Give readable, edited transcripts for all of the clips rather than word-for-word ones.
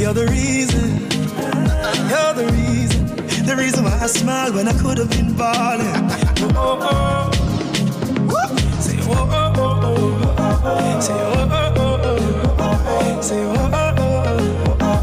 You're the reason why I smile when I could have been balling. Oh, oh, oh. Say oh, oh, oh, oh. Say oh, oh, oh, oh. Say oh, oh, oh, oh.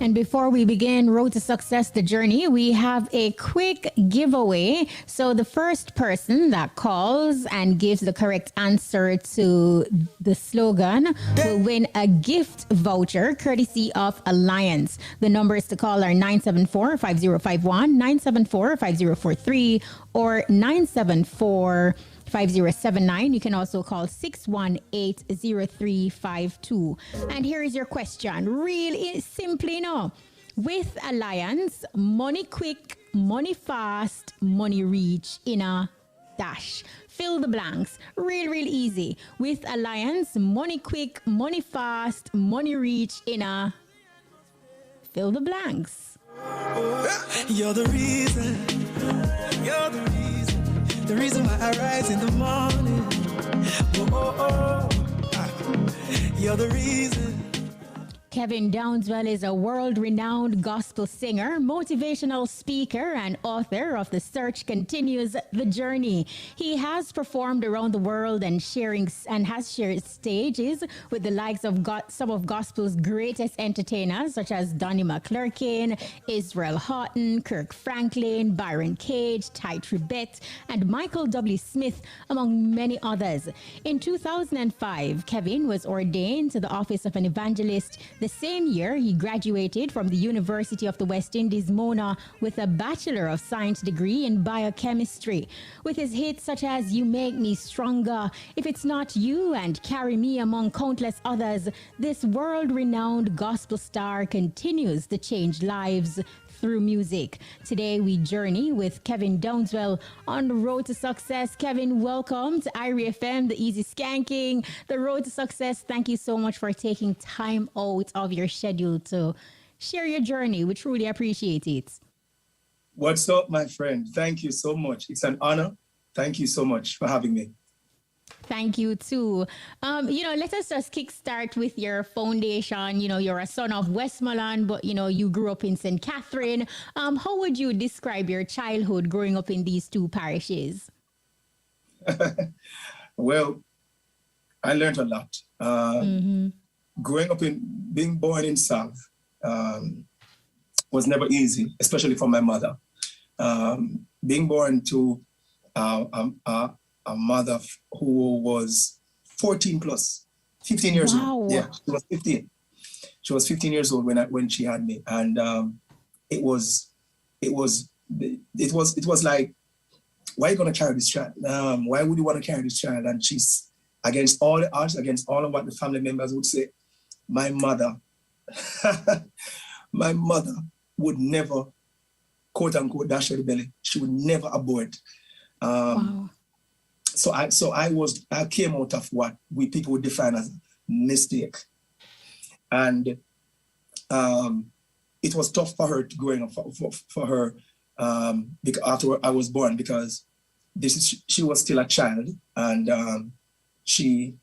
And before we begin Road to Success, the journey, we have a quick giveaway. So the first person that calls and gives the correct answer to the slogan will win a gift voucher courtesy of Alliance. The numbers to call are 974-5051, 974-5043, or 974-5079. You can also call 618-0352. And here is your question. Real simply, no. With Alliance, money quick, money fast, money reach in a dash. Fill the blanks. Real easy. With Alliance, money quick, money fast, money reach in a fill the blanks. You're the reason. You're the reason why I rise in the morning. Oh, oh, oh. You're the reason. Kevin Downswell is a world-renowned gospel singer, motivational speaker, and author of The Search Continues the Journey. He has performed around the world and has shared stages with the likes of some of gospel's greatest entertainers, such as Donnie McClurkin, Israel Houghton, Kirk Franklin, Byron Cage, Ty Tribbett, and Michael W. Smith, among many others. In 2005, Kevin was ordained to the office of an evangelist. The same year, he graduated from the University of the West Indies, Mona, with a Bachelor of Science degree in biochemistry. With his hits such as You Make Me Stronger, If It's Not You, and Carry Me, among countless others, this world-renowned gospel star continues to change lives through music. Today, we journey with Kevin Downswell on the road to success. Kevin, welcome to IRI FM, the easy skanking, the road to success. Thank you so much for taking time out of your schedule to share your journey. We truly appreciate it. What's up, my friend? Thank you so much. It's an honor. Thank you so much for having me. Thank you too. Let us just kickstart with your foundation. You're a son of Westmoreland, but you grew up in St. Catherine. How would you describe your childhood growing up in these two parishes? Well, I learned a lot. Growing up being born in South was never easy, especially for my mother. Being born to a mother who was 14 plus, 15 years old. Yeah, she was 15. She was 15 years old when she had me, and it was like, why are you gonna carry this child? Why would you want to carry this child? And she's against all the odds, against all of what the family members would say. My mother would never, quote unquote, dash her the belly. She would never abort. So I came out of what people would define as mistake. And it was tough for her growing up, for her, because after I was born, because she was still a child, and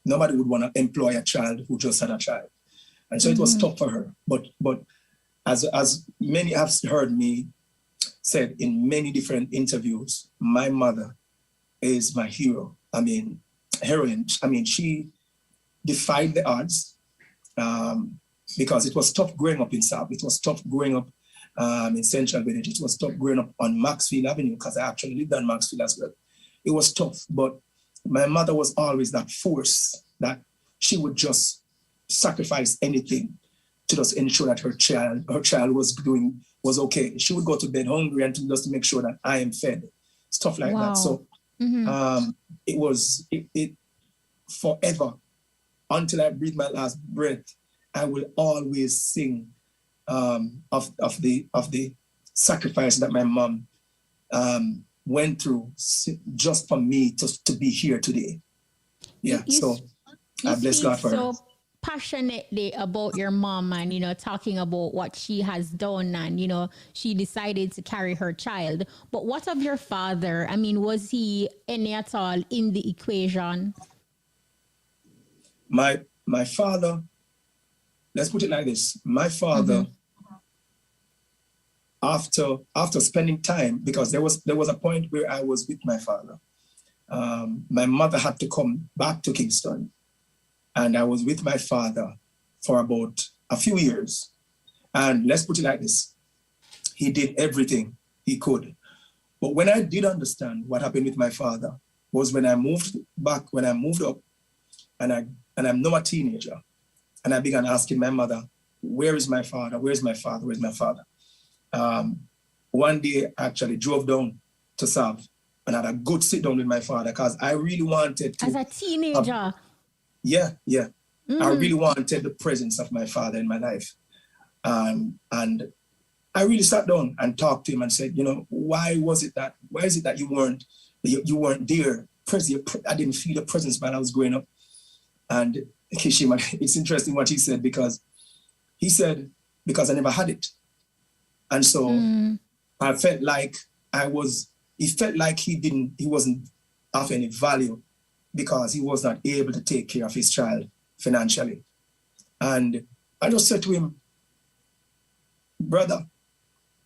nobody would want to employ a child who just had a child. And so it was tough for her. But as many have heard me said in many different interviews, my mother is my hero. Heroine. She defied the odds because it was tough growing up in South. It was tough growing up in Central Village. It was tough growing up on Maxfield Avenue, because I actually lived on Maxfield as well. It was tough, but my mother was always that force that she would just sacrifice anything to just ensure that her child was okay. She would go to bed hungry and just to make sure that I am fed. Stuff like that. So it was forever, until I breathe my last breath. I will always sing of the sacrifice that my mom went through just for me to be here today. Yeah, so I bless God for her. Passionately about your mom, and talking about what she has done, and she decided to carry her child. But what of your father? Was he any at all in the equation? My father let's put it like this. My father, after spending time, because there was a point where I was with my father. My mother had to come back to Kingston, and I was with my father for about a few years. And let's put it like this. He did everything he could. But when I did understand what happened with my father was when I moved up, and I'm now a teenager, and I began asking my mother, where is my father? Where's my father? Where's my father? One day I actually drove down to Sav and had a good sit down with my father because I really wanted to. As a teenager? Yeah. I really wanted the presence of my father in my life. And I really sat down and talked to him and said, why is it that you weren't there? I didn't feel the presence while I was growing up. And it's interesting what he said, because I never had it. And so I felt like he wasn't of any value because he was not able to take care of his child financially. And I just said to him, brother,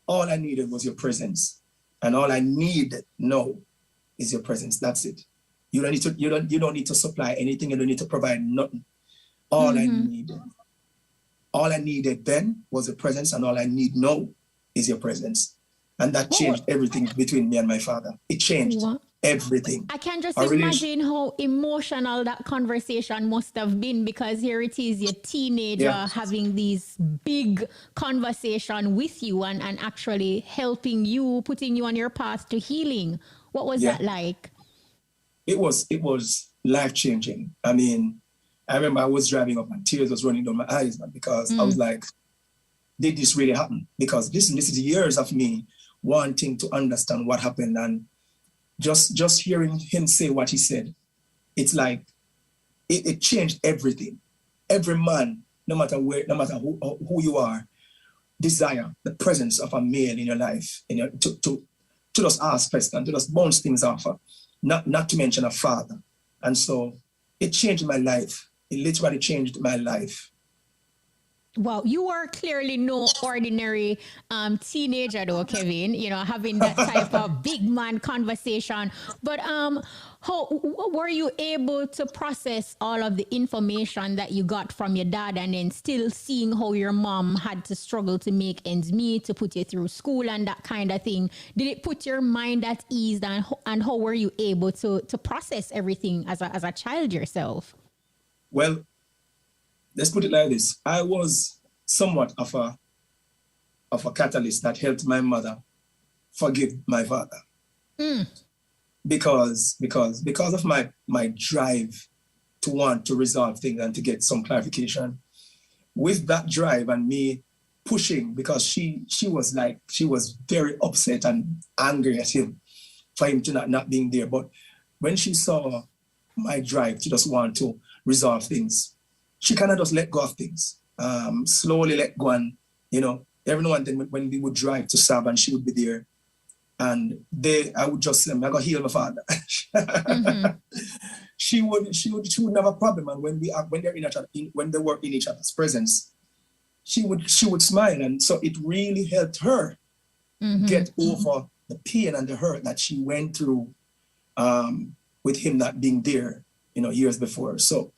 all I needed was your presence. And all I need now is your presence. That's it. You don't need to supply anything. You don't need to provide nothing. All I needed then was your presence, and all I need now is your presence. And that changed everything between me and my father. It changed everything. I can just imagine how emotional that conversation must have been, because here it is, your teenager having these big conversation with you and actually helping you, putting you on your path to healing. What was that like? It was life-changing. I mean, I remember I was driving up and tears was running down my eyes, man, because I was like, did this really happen? Because this is years of me wanting to understand what happened, and just hearing him say what he said, it's like it changed everything. Every man, no matter who you are, desire the presence of a male in your life, to just ask questions, to just bounce things off, not to mention a father. And so it changed my life. It literally changed my life. Wow, you are clearly no ordinary teenager though, Kevin, having that type of big man conversation. But how were you able to process all of the information that you got from your dad, and then still seeing how your mom had to struggle to make ends meet, to put you through school and that kind of thing? Did it put your mind at ease, and how were you able to process everything as a child yourself? Well, let's put it like this. I was somewhat of a catalyst that helped my mother forgive my father. Because of my drive to want to resolve things and to get some clarification. With that drive and me pushing, because she was very upset and angry at him for him to not being there. But when she saw my drive to just want to resolve things, she kind of just let go of things, slowly let go. And, every now and then when we would drive to Sab and she would be there, and I would just say, I got to heal my father. She would have a problem. And when they were in each other's presence, she would smile. And so it really helped her get over the pain and the hurt that she went through with him not being there, years before. So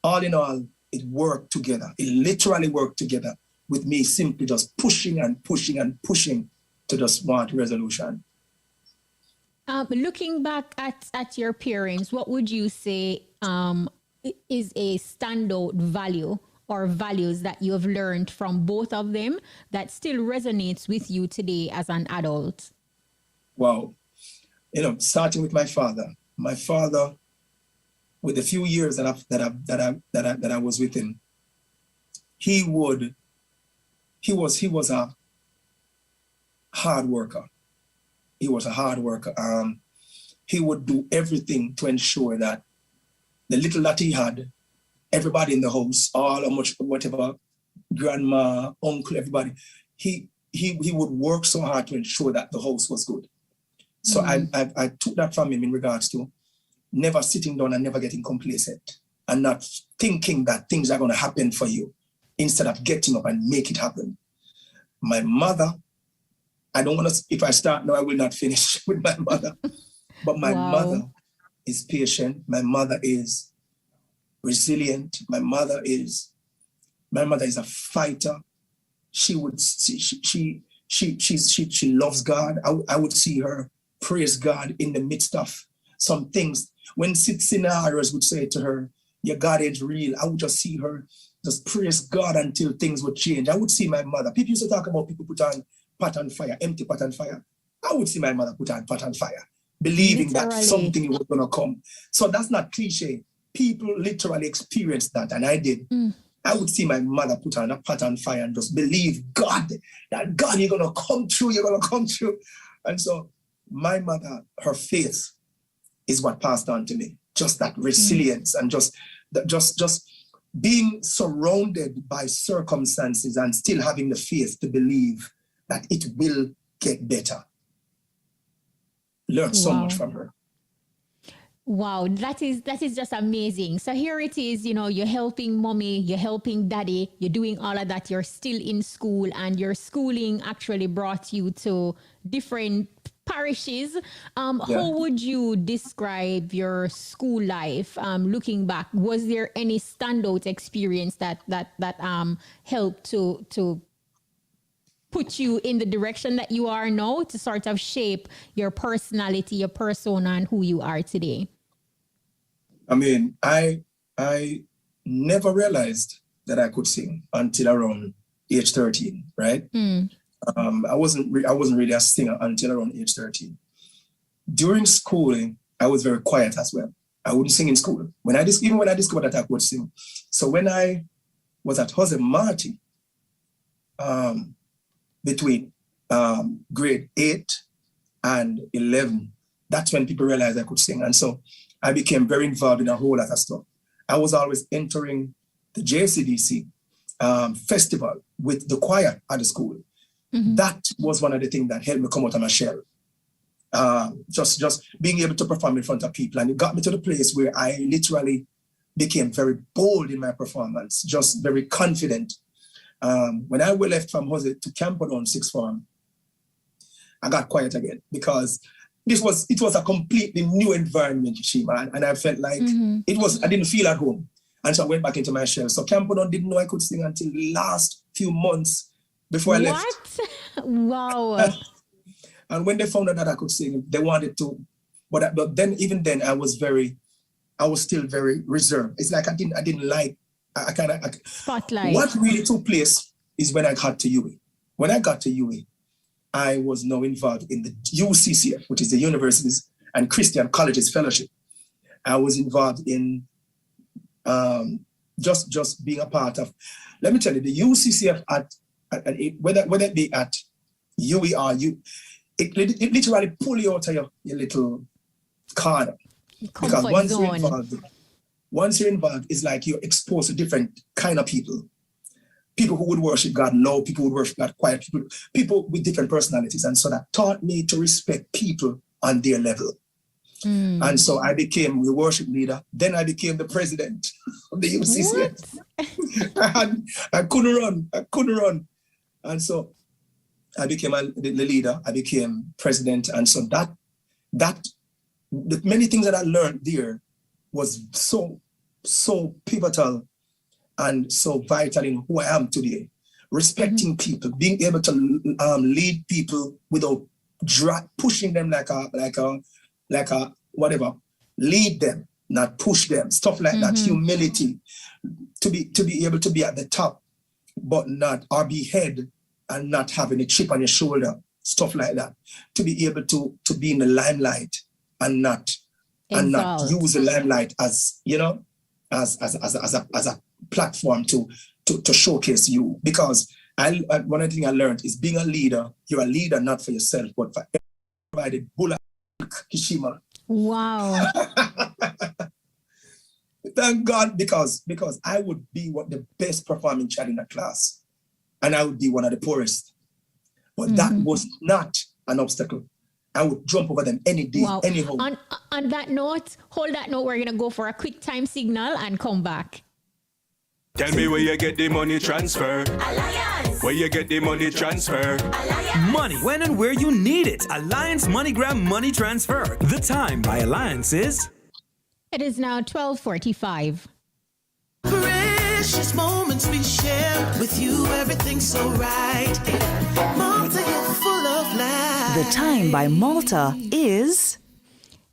all in all, it worked together. It literally worked together with me simply just pushing and pushing and pushing to just want resolution. Looking back at your parents, what would you say is a standout value or values that you have learned from both of them that still resonates with you today as an adult? Wow. Starting with my father. My father, with the few years that I was with him, he was a hard worker. He was a hard worker. He would do everything to ensure that the little that he had, everybody in the house, whatever, grandma, uncle, everybody, he would work so hard to ensure that the house was good. So I took that from him in regards to never sitting down and never getting complacent and not thinking that things are going to happen for you. instead of getting up and make it happen. My mother, I don't want to, if I start now, I will not finish with my mother. But my mother is patient. My mother is resilient. My mother is a fighter. She loves God. I would see her praise God in the midst of some things. When scenarios would say to her, your God is real, I would just see her just praise God until things would change. I would see my mother. People used to talk about people put on pot on fire, empty pot on fire. I would see my mother put on pot on fire, believing that something was going to come. So that's not cliche. People literally experienced that, and I did. I would see my mother put on a pot on fire and just believe God, that God, you're going to come through, you're going to come through. And so my mother, her faith is what passed on to me. Just that resilience and just being surrounded by circumstances and still having the faith to believe that it will get better. Learned so much from her. Wow, that is just amazing. So here it is, you know, you're helping mommy, you're helping daddy, you're doing all of that, you're still in school, and your schooling actually brought you to different parishes. How would you describe your school life looking back? Was there any standout experience that helped to put you in the direction that you are now, to sort of shape your personality, your persona, and who you are today? I mean, I never realized that I could sing until around age 13, right? I wasn't really a singer until around age 13. During schooling, I was very quiet as well. I wouldn't sing in school. Even when I discovered that I could sing. So when I was at Jose Marti, between grade 8 and 11, that's when people realized I could sing. And so I became very involved in a whole lot of stuff. I was always entering the JCDC festival with the choir at the school. That was one of the things that helped me come out of my shell. Just being able to perform in front of people. And it got me to the place where I literally became very bold in my performance, just very confident. When I left from Jose to Camperdown sixth form, I got quiet again because it was a completely new environment, Shima, and I felt like I didn't feel at home. And so I went back into my shell. So Camperdown didn't know I could sing until the last few months before I left. Wow. And when they found out that I could sing, they wanted to, but then even then I was still very reserved. It's like I didn't like, I kind of spotlight. What really took place is when I got to UWI. When I got to UWI, I was now involved in the UCCF, which is the Universities and Christian Colleges Fellowship. I was involved in just being a part of, let me tell you, the UCCF whether it be at UWI or it literally pull you out of your little corner. Because once you're involved, it's like you're exposed to different kind of people. People who would worship God low, people who would worship God quiet, people with different personalities. And so that taught me to respect people on their level. And so I became the worship leader. Then I became the president of the UCCF. I couldn't run. And so I became the leader. I became president. And so that the many things that I learned there was so pivotal and so vital in who I am today. Respecting people, being able to lead people without pushing them like a whatever. Lead them, not push them. Stuff like that. Humility, to be able to be at the top, but not, or be head and not having a chip on your shoulder. Stuff like that. To be able to be in the limelight and not use the limelight as, you know, as a platform to showcase you. Because one of the things I learned is being a leader, you're a leader not for yourself, but for everybody. Bula Kishima. Wow. Thank God, because I would be the best performing child in the class, and I would be one of the poorest. But that was not an obstacle. I would jump over them any day, anyhow. On that note, hold that note. We're going to go for a quick time signal and come back. Tell me where you get the money transfer. Alliance. Where you get the money transfer. Alliance. Money when and where you need it. Alliance MoneyGram Money Transfer. The time by Alliance is... It is now 12:45. Precious moments we share with you, everything's so right. Malta, you're full of life. The time by Malta is...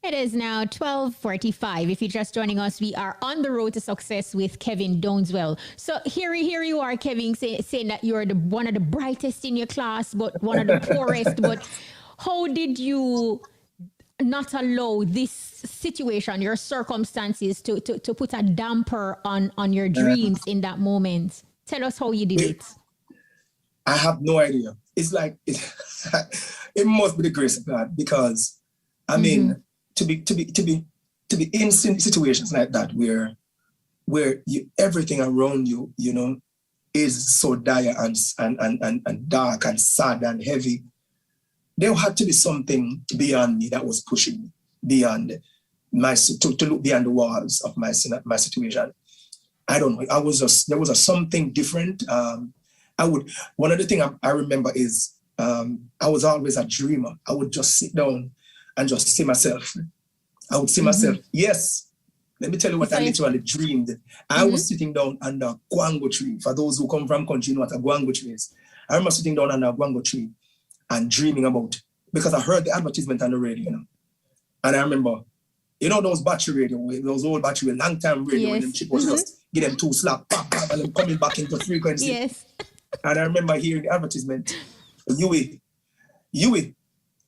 It is now 12:45. If you're just joining us, we are on the road to success with Kevin DOWNSWELL. So here you are, Kevin, saying that you're one of the brightest in your class, but one of the poorest. But how did you not allow this situation, your circumstances, to put a damper on your dreams in that moment? Tell us how you did it. I have no idea. It's like, it must be the grace of God, because, I mean, to be in situations like that where everything around you, you know, is so dire and dark and sad and heavy, there had to be something beyond me that was pushing me beyond to look beyond the walls of my situation. I don't know. There was something different. One of the things I remember is I was always a dreamer. I would just sit down and just see myself. I would see myself. Yes. Let me tell you what I literally dreamed. I was sitting down under a guango tree. For those who come from country, you know what a guango tree is. I remember sitting down under a guango tree and dreaming about, because I heard the advertisement on the radio, you know. And I remember, you know, those battery radio, those old battery, long time radio, when them chip was just give them 2 slap, pop, pop, and then coming back into frequency. Yes. And I remember hearing the advertisement, Yui.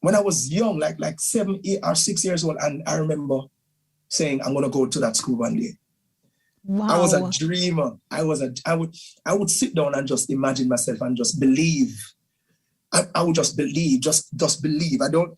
When I was young, like 7, 8, or 6 years old, and I remember saying, I'm gonna go to that school one day. Wow. I was a dreamer. I would sit down and just imagine myself and just believe. I would just believe, just believe. No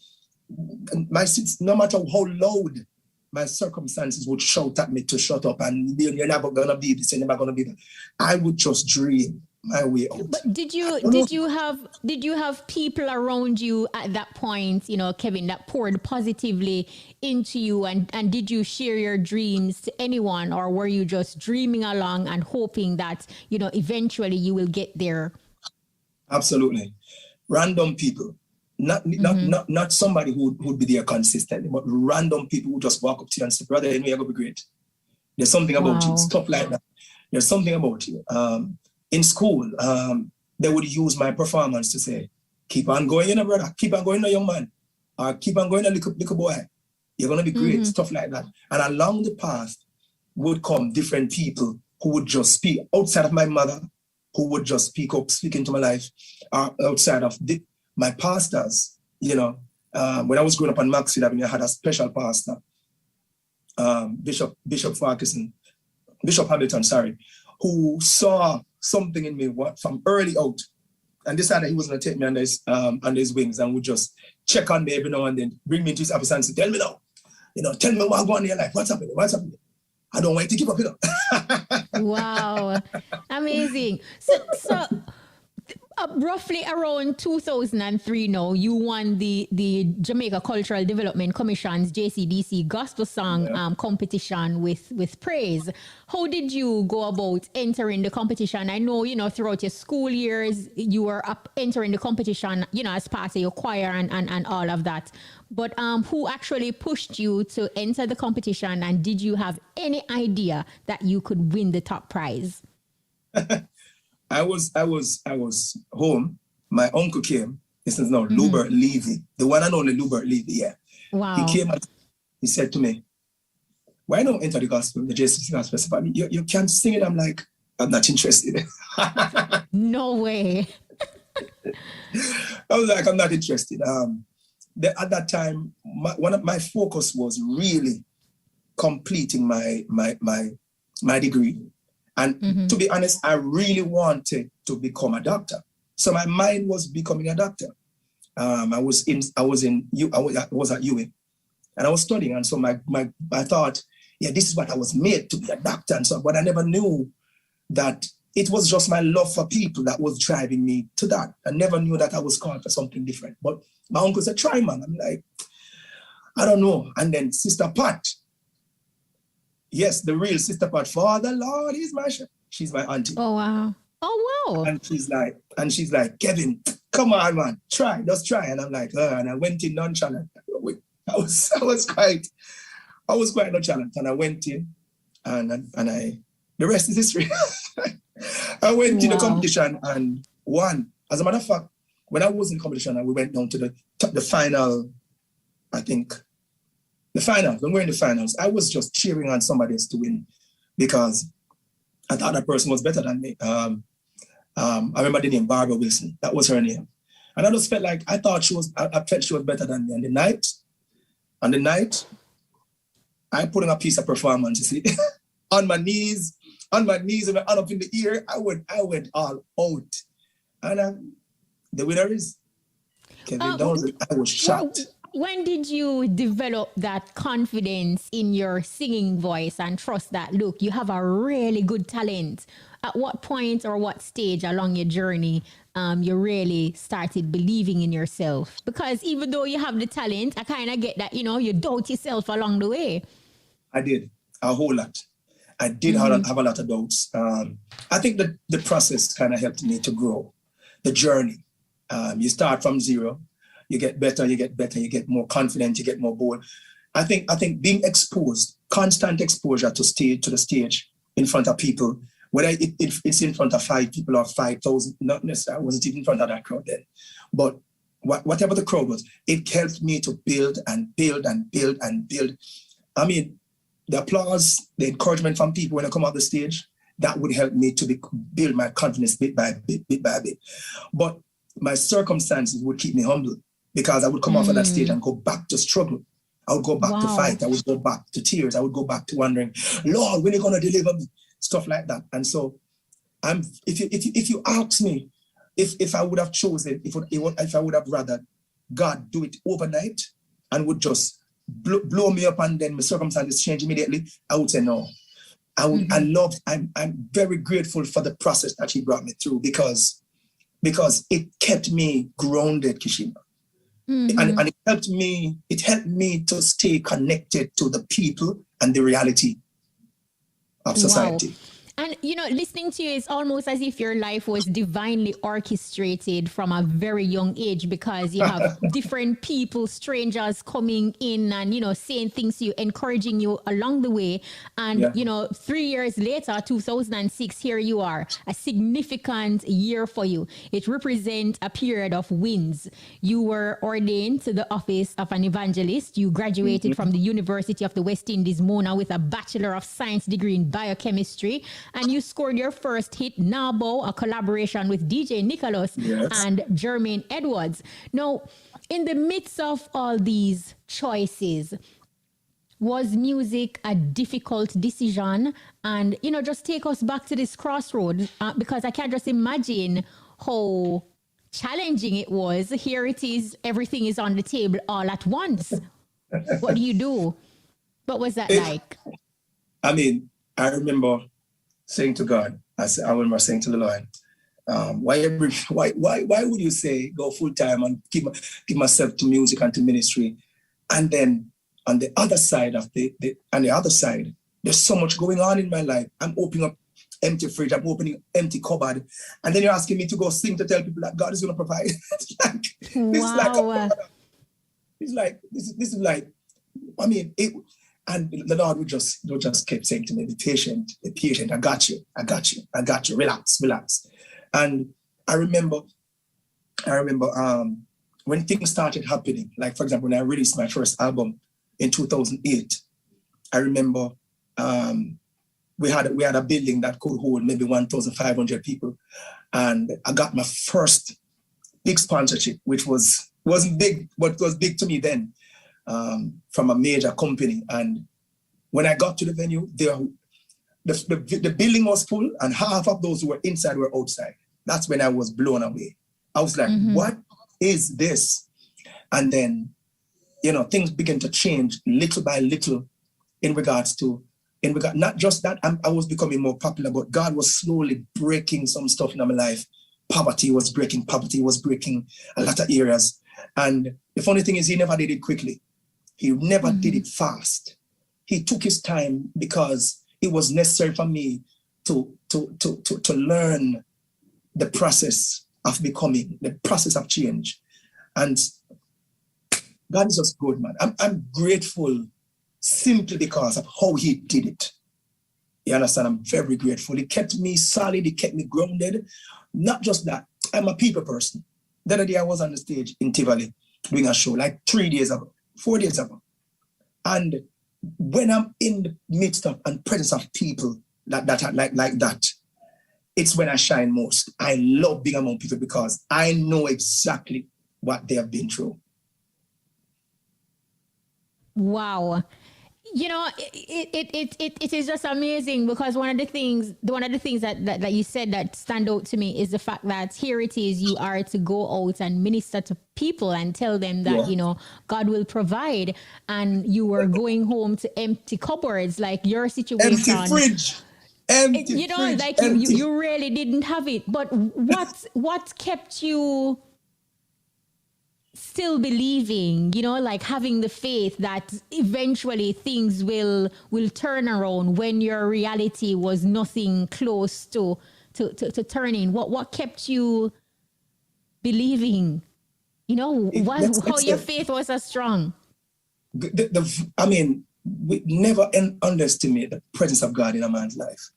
matter how loud my circumstances would shout at me to shut up and you're never gonna be this, you're never gonna be that, I would just dream my way out. But did you have people around you at that point, you know, Kevin, that poured positively into you, and did you share your dreams to anyone, or were you just dreaming along and hoping that, you know, eventually you will get there? Absolutely. Random people, not somebody who would be there consistently, but random people who just walk up to you and say, brother, you know, you're gonna be great. There's something about you, stuff like that. There's something about you. In school, they would use my performance to say, keep on going, you know, brother, keep on going, young man, or keep on going, little boy. You're gonna be great, stuff like that. And along the path would come different people who would just speak outside of my mother, who would just speak into my life, outside of my pastors. You know, when I was growing up on Maxfield Avenue, I had a special pastor, Bishop Hamilton, who saw something in me from early out, and decided he was going to take me under his wings and would just check on me every now and then, bring me into his office and say, tell me now, you know, tell me what's going on in your life, what's happening. I don't want you to give up, you know. Wow, amazing. So roughly around 2003 now, you won the Jamaica Cultural Development Commission's JCDC Gospel Song competition with praise. How did you go about entering the competition? I know, you know, throughout your school years, you were entering the competition, you know, as part of your choir and all of that. But who actually pushed you to enter the competition, and did you have any idea that you could win the top prize? I was home. My uncle came. This is now Lubert Levy, the one and only Lubert Levy. Yeah. Wow. He came and he said to me, "Why not enter the gospel, the JCDC gospel festival? You can't sing it." I'm like, "I'm not interested." No way. I was like, "I'm not interested." At that time, my focus was really completing my degree. And to be honest, I really wanted to become a doctor. So my mind was becoming a doctor. I was at UA, and I was studying. And so I thought, yeah, this is what I was made to be, a doctor. And so, but I never knew that it was just my love for people that was driving me to that. I never knew that I was called for something different. But my uncle said, try, man. I'm like, I don't know. And then Sister Pat, yes, the real Sister Pat, for the Lord is my shepherd. She's my auntie. Oh, wow. Oh, wow. And she's like, Kevin, come on, man, just try. And I'm like, and I went in nonchalant. I was quite nonchalant, and I went in, and the rest is history. I went to the competition and won. As a matter of fact, when I was in competition and we went down to the final, I think, the finals, when we're in the finals, I was just cheering on somebody else to win because I thought that person was better than me. I remember the name Barbara Wilson. That was her name. And I just felt like I felt she was better than me. And the night, I put in a piece of performance, you see, on my knees and my hand up in the air. I went all out. And the winner is Kevin Downswell. I was shocked. When did you develop that confidence in your singing voice and trust that, look, you have a really good talent? At what point or what stage along your journey you really started believing in yourself? Because even though you have the talent, I kind of get that, you doubt yourself along the way. I did a whole lot. I did have a lot of doubts. I think that the process kind of helped me to grow. The journey. You start from zero. You get better, you get more confident, you get more bold. I think being exposed, constant exposure to the stage in front of people, whether it's in front of 5 people or 5,000, not necessarily, I wasn't even in front of that crowd then. But whatever the crowd was, it helped me to build and build and build and build. I mean, the applause, the encouragement from people when I come off the stage, that would help me to build my confidence bit by bit. But my circumstances would keep me humble. Because I would come off of that stage and go back to struggle. I would go back to fight. I would go back to tears. I would go back to wondering, Lord, when are you going to deliver me? Stuff like that. And so, if you ask me if I would have chosen, if I would have rather God do it overnight and would just blow me up and then my circumstances change immediately, I would say no. I'm very grateful for the process that He brought me through because it kept me grounded, Kishima. And it helped me to stay connected to the people and the reality of society. Wow. And, listening to you is almost as if your life was divinely orchestrated from a very young age because you have different people, strangers coming in and, saying things to you, encouraging you along the way. And, 3 years later, 2006, here you are, a significant year for you. It represents a period of wins. You were ordained to the office of an evangelist. You graduated from the University of the West Indies, Mona, with a Bachelor of Science degree in biochemistry. And you scored your first hit, Nabo, a collaboration with DJ Nicholas and Jermaine Edwards. Now, in the midst of all these choices, was music a difficult decision? And, just take us back to this crossroad because I can't just imagine how challenging it was. Here it is, everything is on the table all at once. What do you do? What was that like? I mean, I remember saying to God, I remember saying to the Lord, why would you say go full time and give myself to music and to ministry, and then on the other side there's so much going on in my life. I'm opening up empty fridge, I'm opening empty cupboard, and then you're asking me to go sing to tell people that God is going to provide. This is like, I mean, it. And the Lord would just keep saying to me, be patient, I got you, relax. And I remember when things started happening, like for example, when I released my first album in 2008, I remember we had a building that could hold maybe 1,500 people. And I got my first big sponsorship, which wasn't big, but was big to me then. From a major company. And when I got to the venue, the building was full and half of those who were inside were outside. That's when I was blown away. I was like, what is this? And then, things began to change little by little in regard not just that I was becoming more popular, but God was slowly breaking some stuff in my life. Poverty was breaking a lot of areas. And the funny thing is, He never did it quickly. He never did it fast. He took His time because it was necessary for me to learn the process of becoming, the process of change. And God is just good, man. I'm grateful simply because of how he did it. You understand? I'm very grateful. He kept me solid. He kept me grounded. Not just that. I'm a people person. The other day I was on the stage in Tivoli doing a show like 4 days ago. And when I'm in the midst of and presence of people like that, it's when I shine most. I love being among people because I know exactly what they have been through. Wow. You know, it is just amazing because one of the things that you said that stand out to me is the fact that here it is, you are to go out and minister to people and tell them that, you know, God will provide, and you were going home to empty cupboards, like your situation. Empty fridge. You know, like you really didn't have it. But what kept you still believing, you know, like having the faith that eventually things will turn around when your reality was nothing close to turning? What kept you believing? You know, how your faith was so strong? I mean, we never underestimate the presence of God in a man's life.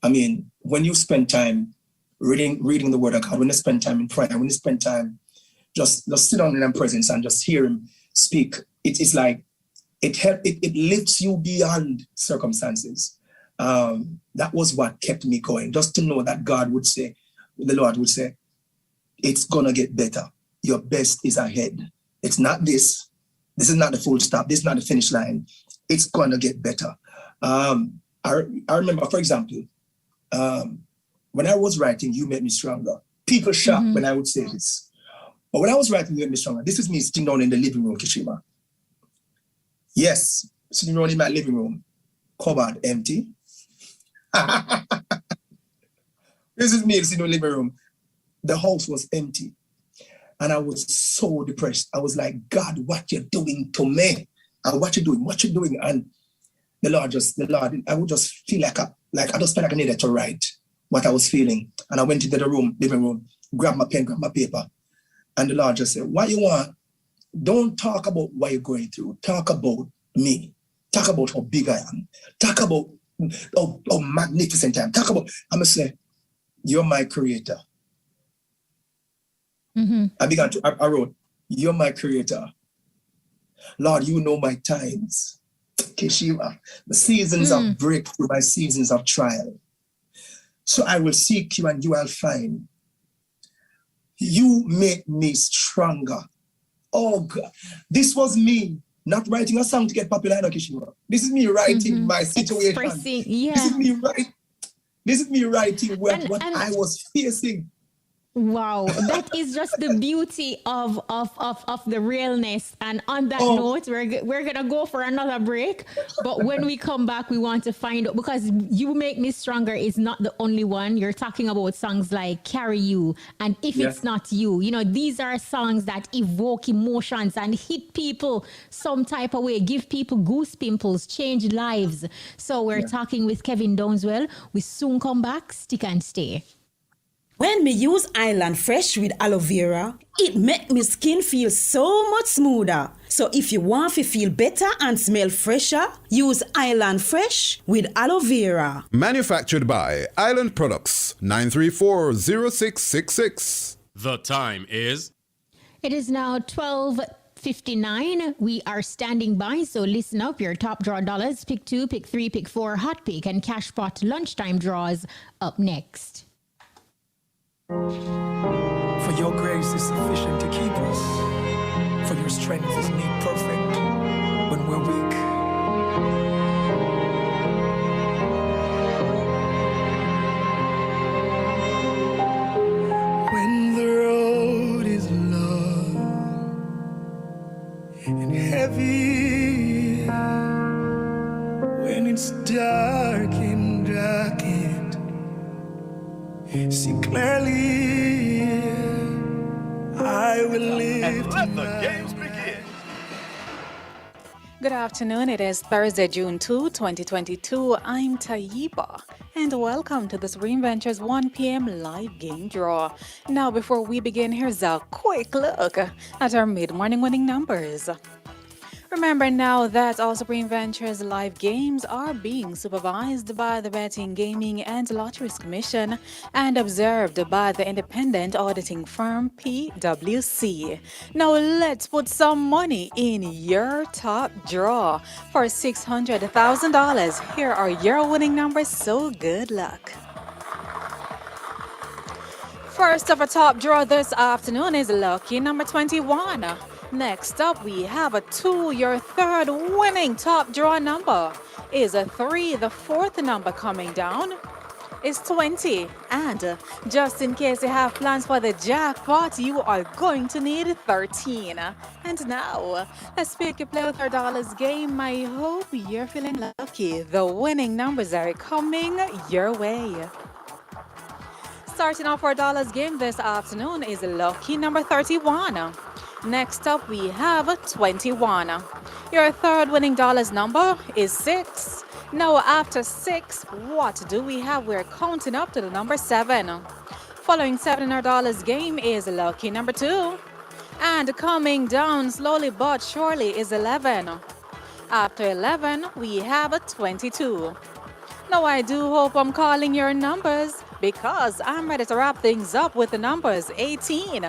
I mean, when you spend time reading the word of God, when you spend time in prayer, when you spend time just sit down in his presence and just hear him speak, it's like it lifts you beyond circumstances. That was what kept me going, just to know that the Lord would say, it's gonna get better. Your best is ahead. It's not this. This is not the full stop. This is not the finish line. It's gonna get better. I remember, for example, when I was writing You Make Me Stronger, people shocked when I would say this. But when I was writing You Make Me Stronger, this is me sitting down in the living room, Kishima. Yes, sitting down in my living room, cupboard empty. This is me sitting in the living room. The house was empty. And I was so depressed. I was like, God, what you doing to me? And what you doing? And the Lord, I would just feel like I just felt like I needed to write what I was feeling. And I went into the living room, grabbed my pen, grabbed my paper. And the Lord just said, what you want? Don't talk about what you're going through. Talk about me. Talk about how big I am. Talk about how magnificent I am. I'm going to say, you're my creator. I wrote, you're my creator. Lord, you know my times. Keshiva, the seasons of breakthrough, my seasons of trial. So I will seek you and you will find. You make me stronger. Oh God, this was me not writing a song to get popular, Keshiva. This is me writing my situation. This is me writing what I was facing. Wow, that is just the beauty of the realness. And on that note, we're gonna go for another break. But when we come back, we want to find out, because You Make Me Stronger is not the only one. You're talking about songs like Carry You and If It's Not You. You know, these are songs that evoke emotions and hit people some type of way, give people goose pimples, change lives. So we're talking with Kevin Downswell. We soon come back. Stick and stay. When me use Island Fresh with aloe vera, it make me skin feel so much smoother. So if you want to feel better and smell fresher, use Island Fresh with aloe vera. Manufactured by Island Products, 934-0666. The time is... It is now 12:59. We are standing by, so listen up. Your top draw dollars, pick 2, pick 3, pick 4, hot pick, and cash pot lunchtime draws up next. For your grace is sufficient to keep us. For your strength is made perfect when we're weak. When the road is long and heavy, when it's dark and darkened, see clearly, I will live. And let the games begin. Good afternoon. It is Thursday, June 2, 2022. I'm Taiba, and welcome to the Supreme Ventures 1 p.m. live game draw. Now, before we begin, here's a quick look at our mid-morning winning numbers. Remember now that all Supreme Ventures live games are being supervised by the Betting, Gaming and Lotteries Commission and observed by the independent auditing firm PwC. Now let's put some money in your top draw for $600,000. Here are your winning numbers, so good luck. First of a top draw this afternoon is lucky number 21. Next up, we have a 2. Your third winning top draw number is a 3. The fourth number coming down is 20. And just in case you have plans for the jackpot, you are going to need 13. And now, let's pick a play with our dollars game. I hope you're feeling lucky. The winning numbers are coming your way. Starting off our dollars game this afternoon is lucky number 31. Next up, we have 21. Your third winning dollars number is 6. Now, after 6, what do we have? We're counting up to the number 7. Following 7 in our dollars game is lucky number 2. And coming down slowly but surely is 11. After 11, we have 22. Now, I do hope I'm calling your numbers because I'm ready to wrap things up with the numbers 18.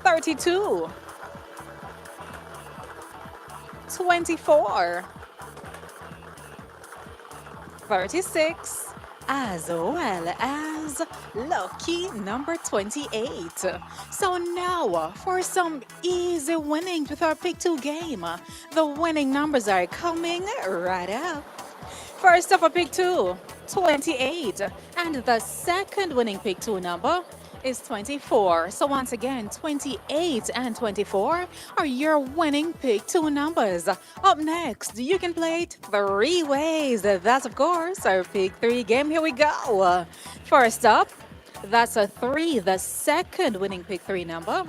32, 24, 36, as well as lucky number 28. So now for some easy winnings with our Pick 2 game. The winning numbers are coming right up. First up, a Pick 2, 28. And the second winning Pick 2 number is 24. So once again, 28 and 24 are your winning Pick 2 numbers. Up next, you can play it 3 ways. That's, of course, our Pick 3 game. Here we go. First up, that's a 3. The second winning Pick 3 number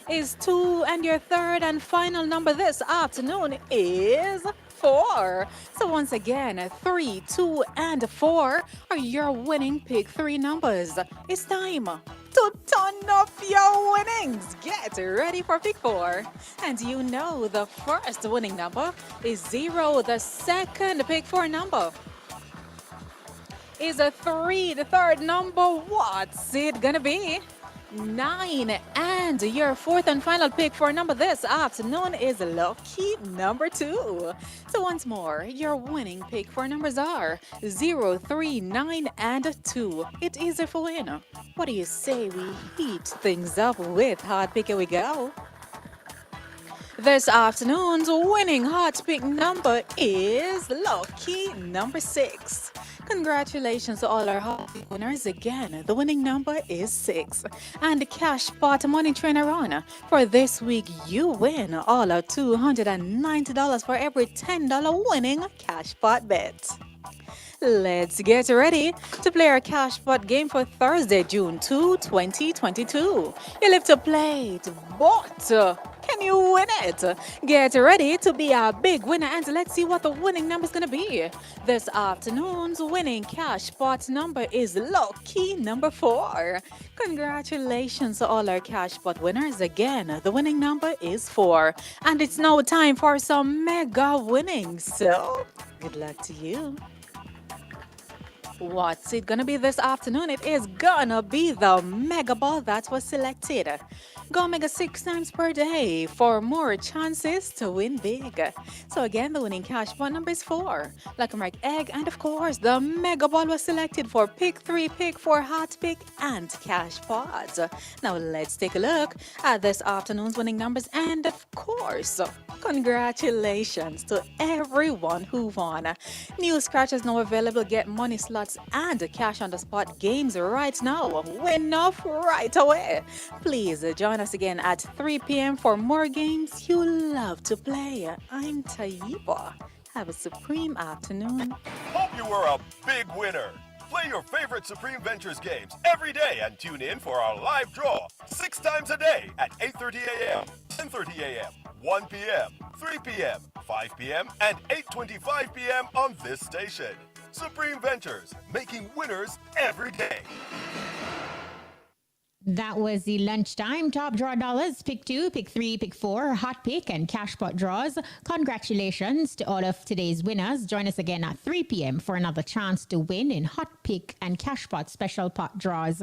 is 2. And your third and final number this afternoon is 4. So once again, 3, 2, and 4 are your winning Pick 3 numbers. It's time to turn up your winnings. Get ready for Pick 4. And you know the first winning number is 0. The second Pick 4 number is a 3. The third number, what's it gonna be? 9. And your fourth and final Pick 4 number this afternoon is lucky number 2. So once more, your winning Pick 4 numbers are 0, 3, 9, and 2. It is a full winner. What do you say we heat things up with Hot Pick? Here we go. This afternoon's winning Hot Pick number is lucky number 6. Congratulations to all our hot pick winners. Again, the winning number is 6. And the cash pot money trainer on. For this week, you win all of $290 for every $10 winning cash pot bet. Let's get ready to play our cash pot game for Thursday, June 2, 2022. You live to play it, but can you win it? Get ready to be a big winner, and let's see what the winning number is going to be. This afternoon's winning cash pot number is lucky number 4. Congratulations to all our cash pot winners. Again, the winning number is 4. And it's now time for some mega winnings. So, good luck to you. What's it gonna be this afternoon? It is gonna be the mega ball that was selected. Go mega 6 times per day for more chances to win big. So again, the winning cash pot number is 4. Like a mark egg, and of course, the mega ball was selected for Pick 3, Pick 4, Hot Pick, and cash pot. Now let's take a look at this afternoon's winning numbers, and of course, congratulations to everyone who won. New scratchers now available. Get money slots and cash on the spot games right now. Win off right away. Please join us again at 3 p.m. for more games you love to play. I'm Taiba. Have a supreme afternoon. Hope you were a big winner. Play your favorite Supreme Ventures games every day and tune in for our live draw 6 times a day at 8:30 a.m., 10:30 a.m., 1 p.m., 3 p.m., 5 p.m. and 8:25 p.m. on this station. Supreme Ventures, making winners every day. That was the lunchtime top draw dollars, pick 2, pick 3, pick 4, hot pick and cash pot draws. Congratulations to all of today's winners. Join us again at 3 p.m. for another chance to win in hot pick and cash pot special pot draws.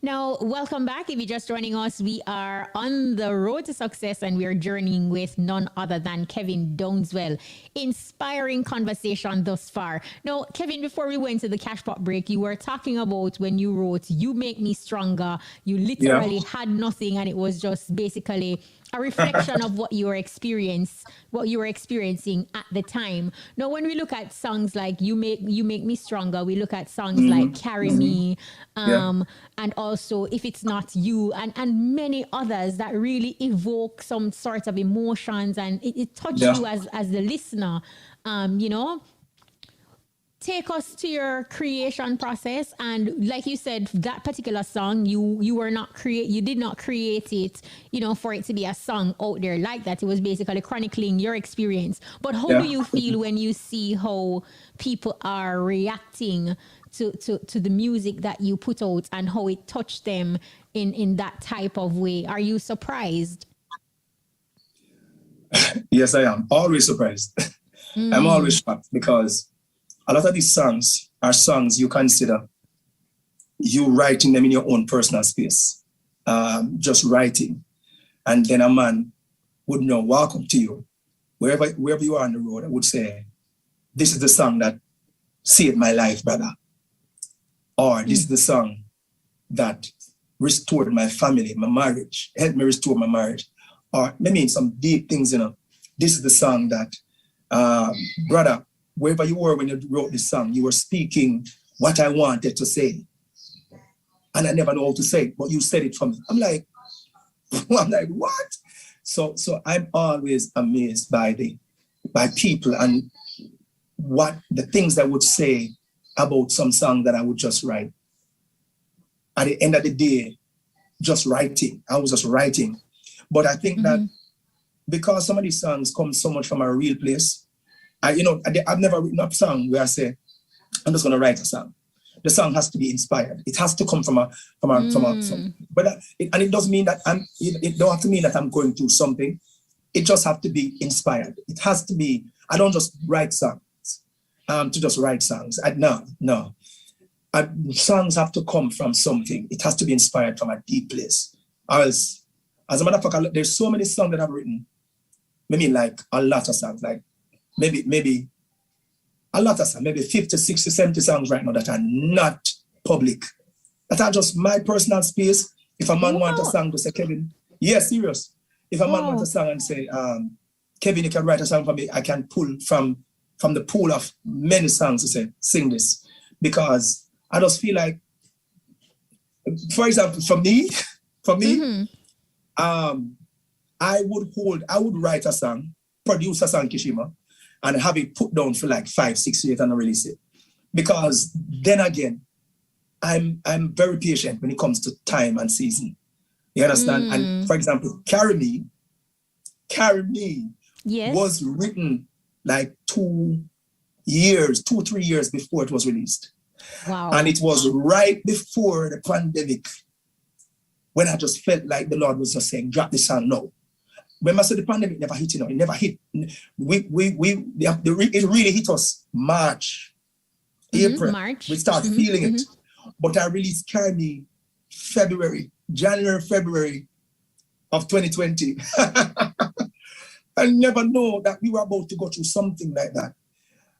Now, welcome back. If you're just joining us, we are on the road to success and we are journeying with none other than Kevin Downswell. Inspiring conversation thus far. Now, Kevin, before we went to the cash pot break, you were talking about when you wrote "You Make Me Stronger." You literally had nothing, and it was just basically a reflection of what you were experiencing at the time. Now, when we look at songs like "You Make Me Stronger," we look at songs like "Carry Me," and also "If It's Not You," and many others that really evoke some sort of emotions, and it touches you as the listener. You know. Take us to your creation process, and like you said, that particular song, you did not create it, for it to be a song out there like that. It was basically chronicling your experience. But how do you feel when you see how people are reacting to the music that you put out and how it touched them in that type of way? Are you surprised? Yes, I am. Always surprised. I'm always shocked because a lot of these songs are songs you consider you writing them in your own personal space, just writing. And then a man would walk up to you, wherever you are on the road, and would say, "This is the song that saved my life, brother." Or "This is the song that restored my family, my marriage, helped me restore my marriage." Or some deep things, This is the song that, brother, wherever you were when you wrote this song, you were speaking what I wanted to say. And I never know how to say it, but you said it for me. I'm like, what? So I'm always amazed by people and what the things I would say about some song that I would just write. At the end of the day, just writing. I was just writing. But I think that because some of these songs come so much from a real place, I've never written a song where I say, I'm just going to write a song. The song has to be inspired. It has to come from a but it doesn't mean that it don't have to mean that I'm going through something. It just have to be inspired. It has to be, I don't just write songs to just write songs. No. Songs have to come from something. It has to be inspired from a deep place. As a matter of fact, there's so many songs that I've written. Like a lot of songs, like maybe a lot of songs, maybe 50, 60, 70 songs right now that are not public. That are just my personal space. If a man wants a song to say, Kevin, serious. If a man wants a song and say, Kevin, you can write a song for me, I can pull from the pool of many songs to say, sing this. Because I just feel like, for example, for me, I would write a song, produce a song, Kishima, and have it put down for like 5-6 years and release it. Because then again, I'm very patient when it comes to time and season. You understand? And for example, Carry Me was written like 2-3 years before it was released. Wow. And it was right before the pandemic when I just felt like the Lord was just saying, drop this song now. When I said the pandemic never hit, it never hit. It really hit us March, April. We started feeling it. But I released Carry Me January, February of 2020. I never know that we were about to go through something like that.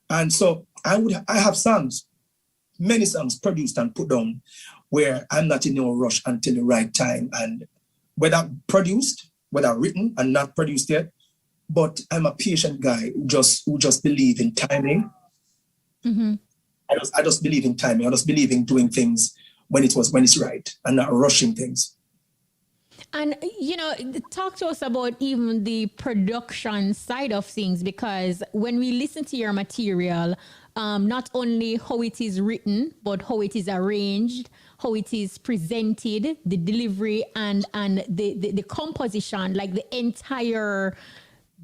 And so I have songs, many songs produced and put down where I'm not in no rush until the right time. And whether produced, whether written and not produced yet, but I'm a patient guy who just believe in timing. I just believe in timing. I just believe in doing things when it's right and not rushing things. And, talk to us about even the production side of things, because when we listen to your material, not only how it is written, but how it is arranged, how it is presented, the delivery and the composition, like the entire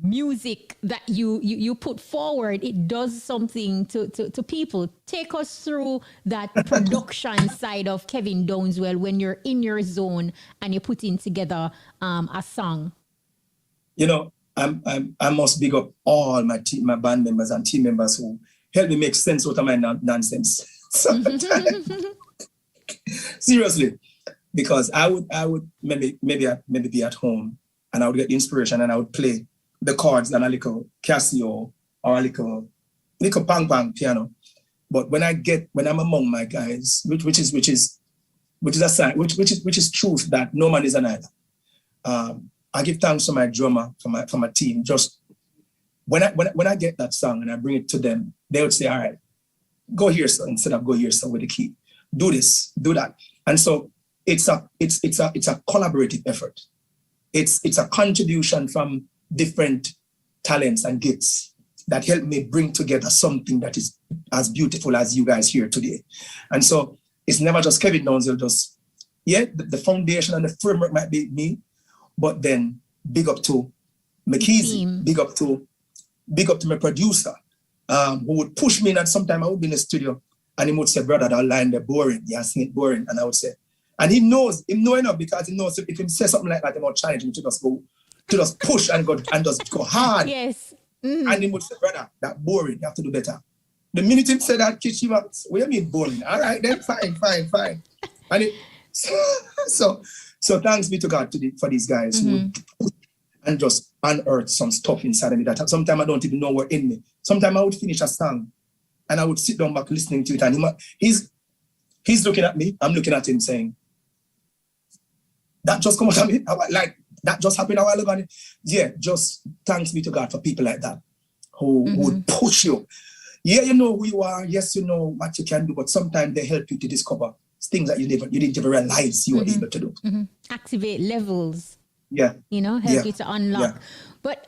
music that you put forward, it does something to people. Take us through that production side of Kevin Downswell when you're in your zone and you're putting together a song. You know, I must big up all my band members and team members who help me make sense out of my nonsense. Seriously, because I would maybe be at home and I would get inspiration and I would play the chords on a little Casio or a little pang pang piano. But when I'm among my guys, which is a sign, which is truth that no man is an island. I give thanks to my drummer for my team. Just when I get that song and I bring it to them, they would say, "All right, go here, so," instead of "go here, so," with the key. Do this, do that, and so it's a collaborative effort. It's a contribution from different talents and gifts that help me bring together something that is as beautiful as you guys here today. And so it's never just Kevin Downswell. Just the foundation and the framework might be me. But then big up to McKeezy, big up to my producer, who would push me. And sometimes I would be in the studio and he would say, "Brother, that line they're boring. Yeah, sing it boring." And I would say, and he knows enough because he knows if he says something like that, he might challenge him to just push and just go hard. Yes. And he would say, "Brother, that boring. You have to do better." The minute he said that, Kichima, what do you mean boring? All right, then fine. And so thanks be to God for these guys who would and just unearth some stuff inside of me that sometimes I don't even know were in me. Sometimes I would finish a song and I would sit down back listening to it and he's looking at me, I'm looking at him saying, "That just come out of me? Like, that just happened a while ago?" Yeah, just thanks be to God for people like that who would push you. Yeah, you know who you are. Yes, you know what you can do, but sometimes they help you to discover things that you didn't even realize you were able to do. Activate levels. Yeah. Help you to unlock. Yeah. But,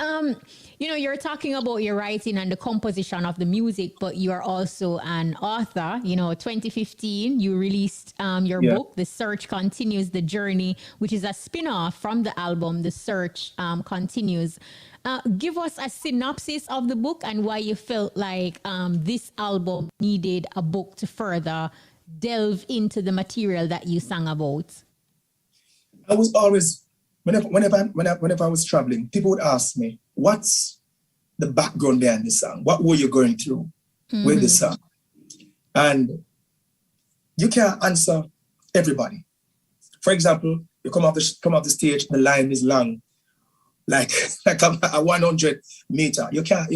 you're talking about your writing and the composition of the music, but you are also an author. 2015, you released your book, The Search Continues the Journey, which is a spin-off from the album, The Search Continues. Give us a synopsis of the book and why you felt like this album needed a book to further delve into the material that you sang about. I was always, whenever I was traveling, people would ask me, "What's the background behind this song? What were you going through with this song?" And you can't answer everybody. For example, you come off the stage, the line is long, like a 100 meter. You can't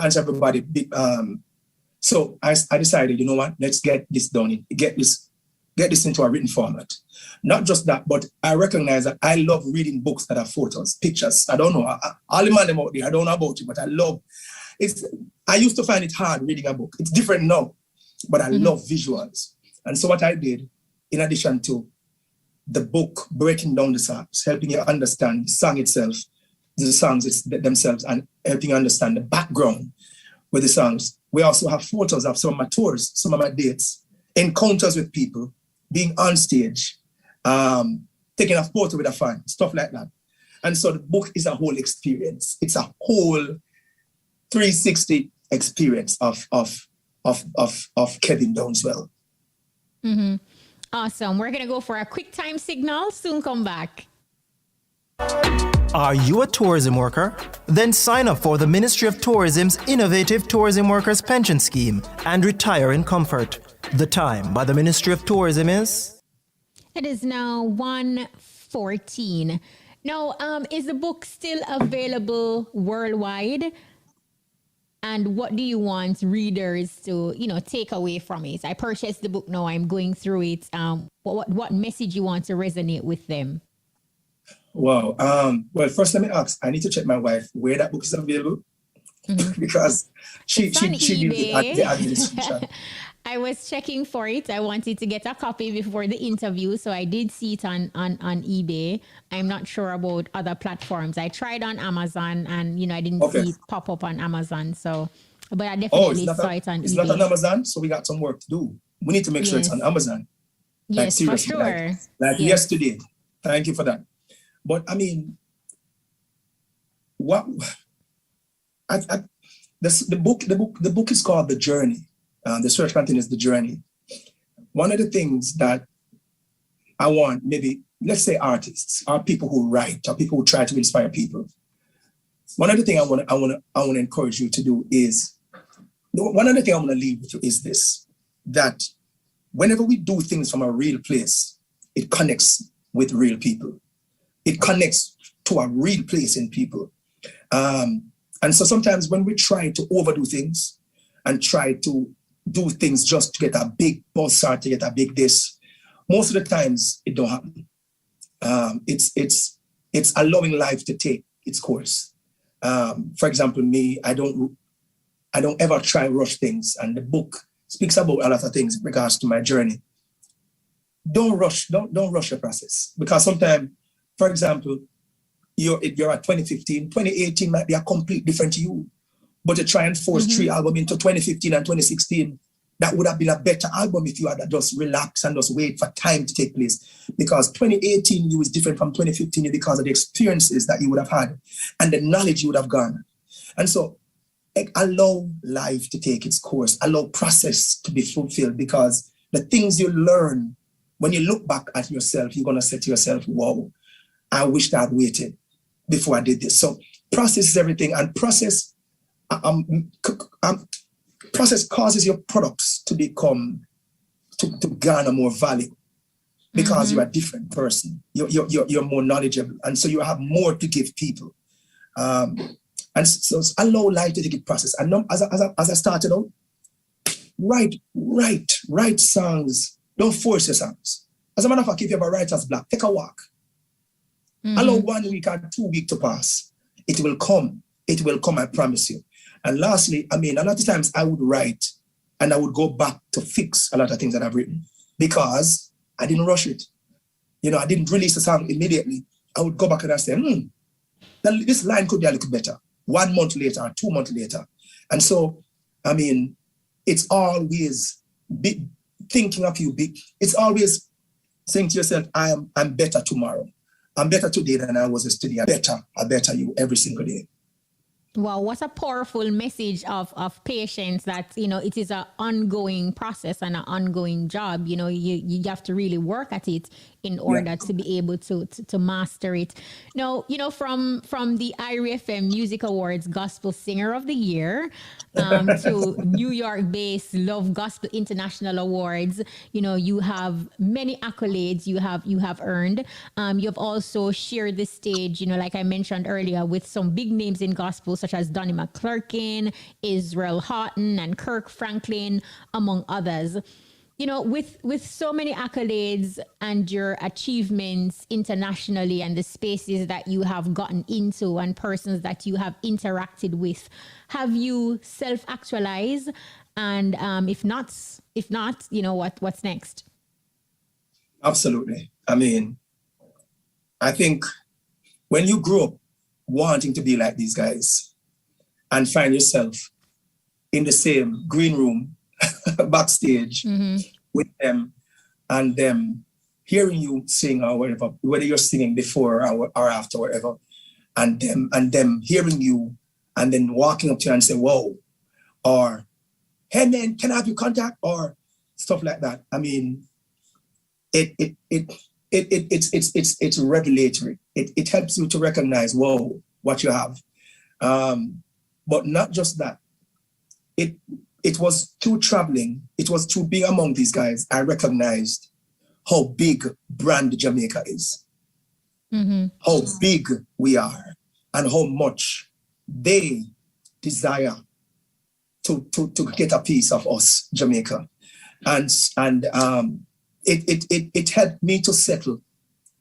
answer everybody. So I decided, you know what? Let's get this done. Get this into a written format. Not just that, but I recognize that I love reading books that have photos, pictures. I don't know. All the man out there, I don't know about it, but I love it. I used to find it hard reading a book. It's different now, but I love visuals. And so what I did, in addition to the book breaking down the songs, helping you understand the song itself, the songs themselves, and helping you understand the background with the songs. We also have photos of some of my tours, some of my dates, encounters with people, being on stage, taking a photo with a fan, stuff like that. And so the book is a whole experience. It's a whole 360 experience of Kevin Downswell. Awesome. We're going to go for a quick time signal. Soon come back. Are you a tourism worker? Then sign up for the Ministry of Tourism's innovative Tourism Workers Pension Scheme and retire in comfort. The time by the Ministry of Tourism is? It is now 1:14. Now, is the book still available worldwide? And what do you want readers to, take away from it? I purchased the book now. I'm going through it. What message you want to resonate with them? Wow. Well, first let me ask. I need to check my wife where that book is available because she viewed it at the administration. I was checking for it. I wanted to get a copy before the interview, so I did see it on eBay. I'm not sure about other platforms. I tried on Amazon, and I didn't see it pop up on Amazon. So, but I definitely saw it on eBay. It's not on Amazon, so we got some work to do. We need to make sure it's on Amazon. Yes, for sure. Like yesterday. Thank you for that. But I mean, what the book is called The Journey. The search continues the journey. One of the things that I want, maybe let's say artists or people who write or people who try to inspire people. One of the things I want to encourage you to do is, one of the things I want to leave with you is this, that whenever we do things from a real place, it connects with real people. It connects to a real place in people. And so sometimes when we try to overdo things and try to do things just to get a big buzz or to get a big this, most of the times it don't happen. It's allowing life to take its course. For example, me, I don't ever try rush things, and the book speaks about a lot of things in regards to my journey. Don't rush your process, because sometimes, for example, you're at 2015, 2018 might be a complete different you, but to try and force 3 albums into 2015 and 2016, that would have been a better album if you had just relax and just wait for time to take place. Because 2018 you is different from 2015 because of the experiences that you would have had and the knowledge you would have garnered. And so allow life to take its course, allow process to be fulfilled, because the things you learn, when you look back at yourself, you're going to say to yourself, wow, I wish that I'd waited before I did this. So process is everything, and process causes your products to become, to garner more value, because you're a different person. You're more knowledgeable, and so you have more to give people. And so allow life to take its process. And as I started out, write songs. Don't force your songs. As a matter of fact, if you have a writer's block, take a walk. Allow 1 week or 2 weeks to pass. It will come. It will come, I promise you. And lastly, a lot of times I would write and I would go back to fix a lot of things that I've written, because I didn't rush it. I didn't release the song immediately. I would go back and I say, this line could be a little better 1 month later or 2 months later. And so, it's always thinking of you. It's always saying to yourself, I'm better tomorrow. I'm better today than I was yesterday. I better you every single day. Wow, what a powerful message of patience, that, it is an ongoing process and an ongoing job. You have to really work at it in order to be able to master it. Now, from the IRFM Music Awards Gospel Singer of the Year to New York-based Love Gospel International Awards, you have many accolades you have earned. You have also shared the stage, like I mentioned earlier, with some big names in gospel, such as Donnie McClurkin, Israel Houghton, and Kirk Franklin, among others. With so many accolades and your achievements internationally and the spaces that you have gotten into and persons that you have interacted with, have you self-actualized? And if not, what's next? Absolutely. I think when you grow up wanting to be like these guys and find yourself in the same green room backstage with them, and them hearing you sing or whatever, whether you're singing before or after, whatever, and them hearing you and then walking up to you and say, whoa, or hey man, can I have your contact, or stuff like that. It's revelatory. It helps you to recognize, whoa, what you have. But not just that. It was through traveling, it was through being among these guys, I recognized how big brand Jamaica is, how big we are, and how much they desire to get a piece of us, Jamaica. And it helped me to settle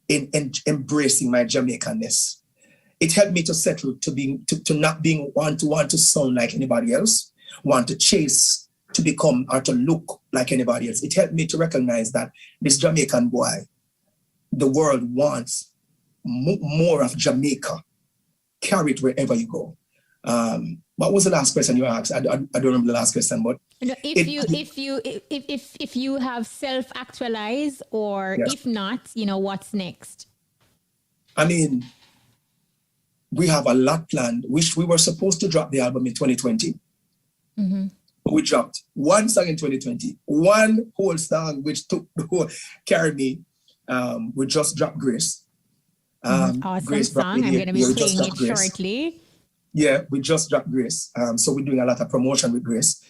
in embracing my Jamaicanness. It helped me to settle to not being want to sound like anybody else, want to chase to become or to look like anybody else. It helped me to recognize that this Jamaican boy, the world wants more of Jamaica. Carry it wherever you go. What was the last question you asked? I don't remember the last question, but if you have self-actualized, or if not, what's next? we have a lot planned, which we were supposed to drop the album in 2020. But we dropped one song in 2020, one whole song, which took the whole, carried me. We just dropped Grace. Awesome Grace song. I'm going to be playing it shortly. Yeah, we just dropped Grace. So we're doing a lot of promotion with Grace.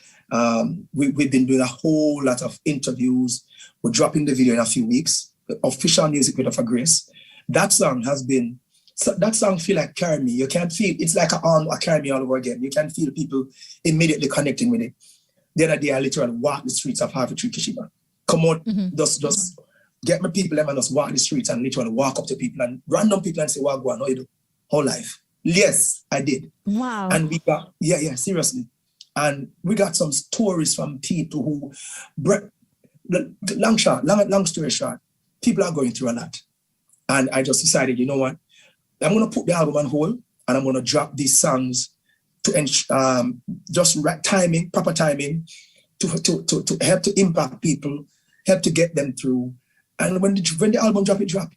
We've been doing a whole lot of interviews. We're dropping the video in a few weeks. The official music video for Grace. That song has been, that song feel like carry me. You can feel, it's like a carry me all over again. You can feel people immediately connecting with it. The other day, I literally walked the streets of Harvey Tree, Kishima. Come out, just get my people and just walk the streets and literally walk up to people and random people and say, well, go on, how you do? Whole life. Yes, I did. Wow. And we got, seriously. And we got some stories from people who, long story short, people are going through a lot. And I just decided, you know what? I'm going to put the album on hold and I'm going to drop these songs to just right timing, proper timing, to help to impact people, help to get them through. And when the album drop, it drop.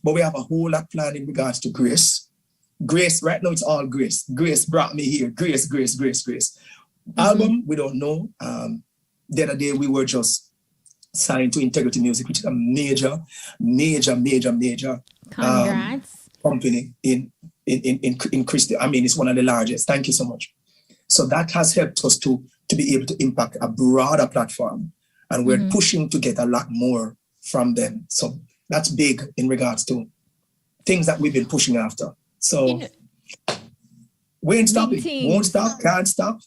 But we have a whole lot planned in regards to Grace. Grace, right now it's all Grace. Grace brought me here. Grace. Album, we don't know. The other day we were just signed to Integrity Music, which is a major Congrats. Company in Christie. I mean, it's one of the largest. Thank you so much. So that has helped us to be able to impact a broader platform. And we're pushing to get a lot more from them. So that's big in regards to things that we've been pushing after. So we ain't stopping. Won't stop, can't stop.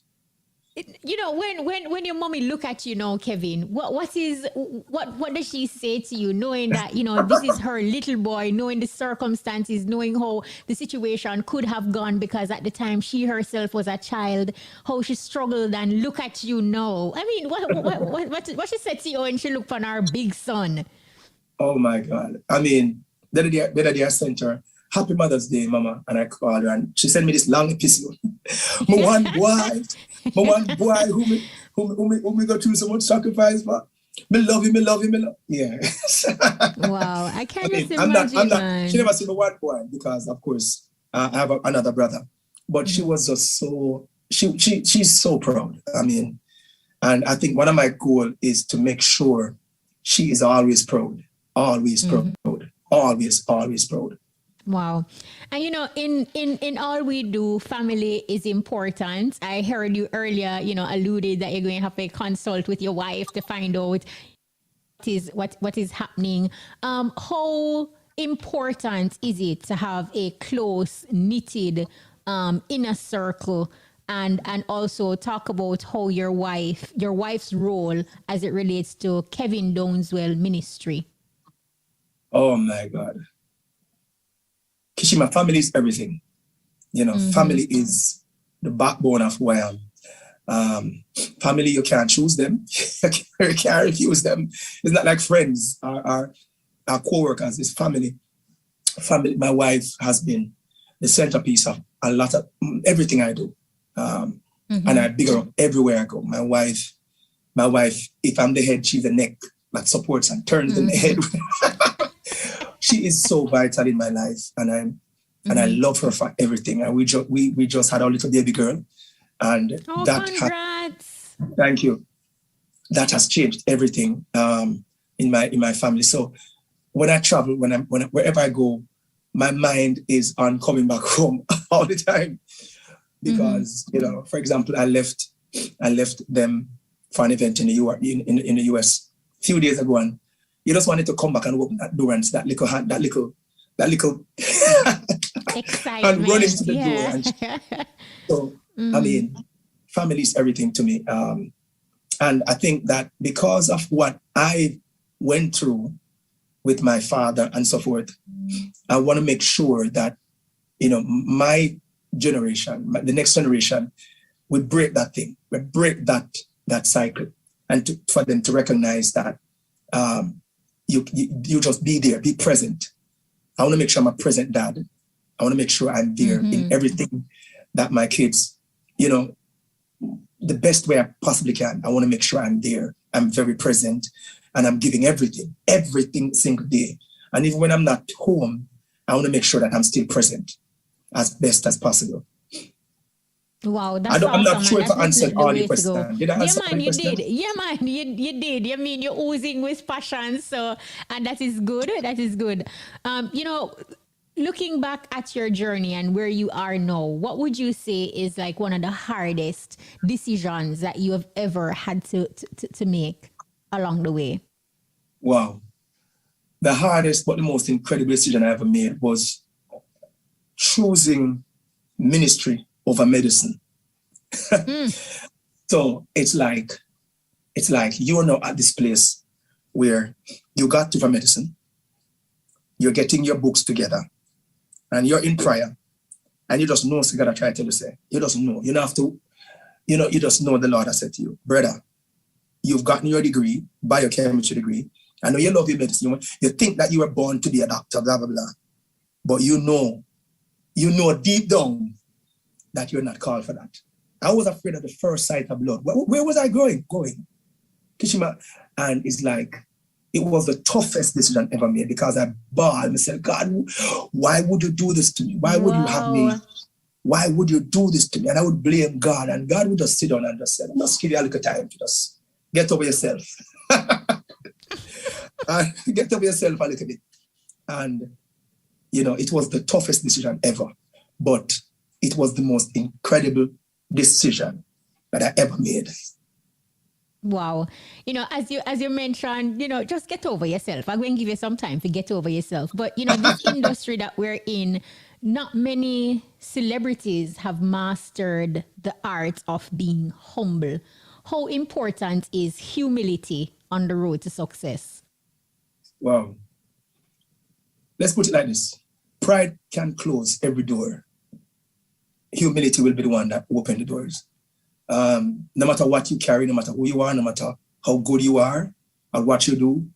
You know, when your mommy look at you now, Kevin, what does she say to you, knowing that, you know, this is her little boy, knowing the circumstances, knowing how the situation could have gone, because at the time she herself was a child, how she struggled, and look at you now. I mean, what she said to you when she looked on our big son? Oh my God. I mean, the other day I sent her, Happy Mother's Day, Mama, and I called her and she sent me this long epistle. My one boy who me go through so much sacrifice for. Me love him. Yeah. Wow, I can't just imagine. She never seen my one boy because, of course, I have another brother. But she was just so, she's so proud. I mean, and I think one of my goals is to make sure she is always proud. Always proud. Always proud. Wow. And you know, in all we do, family is important. I heard you earlier, you know, alluded that you're going to have a consult with your wife to find out what is happening. How important is it to have a close knitted inner circle, and also talk about how your wife's role as it relates to Kevin Downswell ministry? Oh my God. Kishima, family is everything. You know, family is the backbone of who I am. Family, you can't choose them. You can't refuse them. It's not like friends or co-workers. It's family. Family. My wife has been the centerpiece of a lot of everything I do. And I big her up everywhere I go. My wife, if I'm the head, she's the neck that supports and turns the head. She is so vital in my life, and I love her for everything. And we just had our little baby girl, and congrats! Thank you. That has changed everything in my family. So when I travel, wherever I go, my mind is on coming back home all the time, because you know, for example, I left them for an event in the US a few days ago, and you just wanted to come back and open that door and that little excitement, and run into the door. So, I mean, family is everything to me. And I think that because of what I went through with my father and so forth, I want to make sure that, you know, my generation, the next generation, would break that thing, would break that cycle, and for them to recognize that you just be there, be present. I want to make sure I'm a present dad. I want to make sure I'm there in everything that my kids, you know, the best way I possibly can. I want to make sure I'm there. I'm very present, and I'm giving everything single day. And even when I'm not home, I want to make sure that I'm still present. as best as possible. Wow, that's I'm not awesome, sure and if I that's answered definitely the all way your to go. questions. Did I Yeah, answer all man, your you questions? did. Yeah, man, you did. I mean, you're oozing with passion, so, and that is good. That is good. You know, looking back at your journey and where you are now, what would you say is like one of the hardest decisions that you have ever had to make along the way? Wow. The hardest but the most incredible decision I ever made was choosing ministry over medicine. So it's like you're now at this place where you got to the medicine, you're getting your books together, and you're in prayer, and you just know, so God, I try to tell you, say, you just know, you don't have to, you just know the Lord has said to you, brother, you've gotten your degree, biochemistry degree. I know you love your medicine. You think that you were born to be a doctor, blah, blah, blah. But you know deep down that you're not called for that. I was afraid of the first sight of blood. Where was I going? Kishima. And it's like, it was the toughest decision ever made because I bawled and said, God, why would you do this to me? Why would you have me? Why would you do this to me? And I would blame God, and God would just sit down and just say, just give you a little time to just get over yourself. Get over yourself a little bit. And, it was the toughest decision ever, but it was the most incredible decision that I ever made. Wow. As you mentioned, just get over yourself. I'm going to give you some time to get over yourself. But, this industry that we're in, not many celebrities have mastered the art of being humble. How important is humility on the road to success? Wow. Let's put it like this. Pride can close every door. Humility will be the one that opens the doors. No matter what you carry, no matter who you are, no matter how good you are or what you do,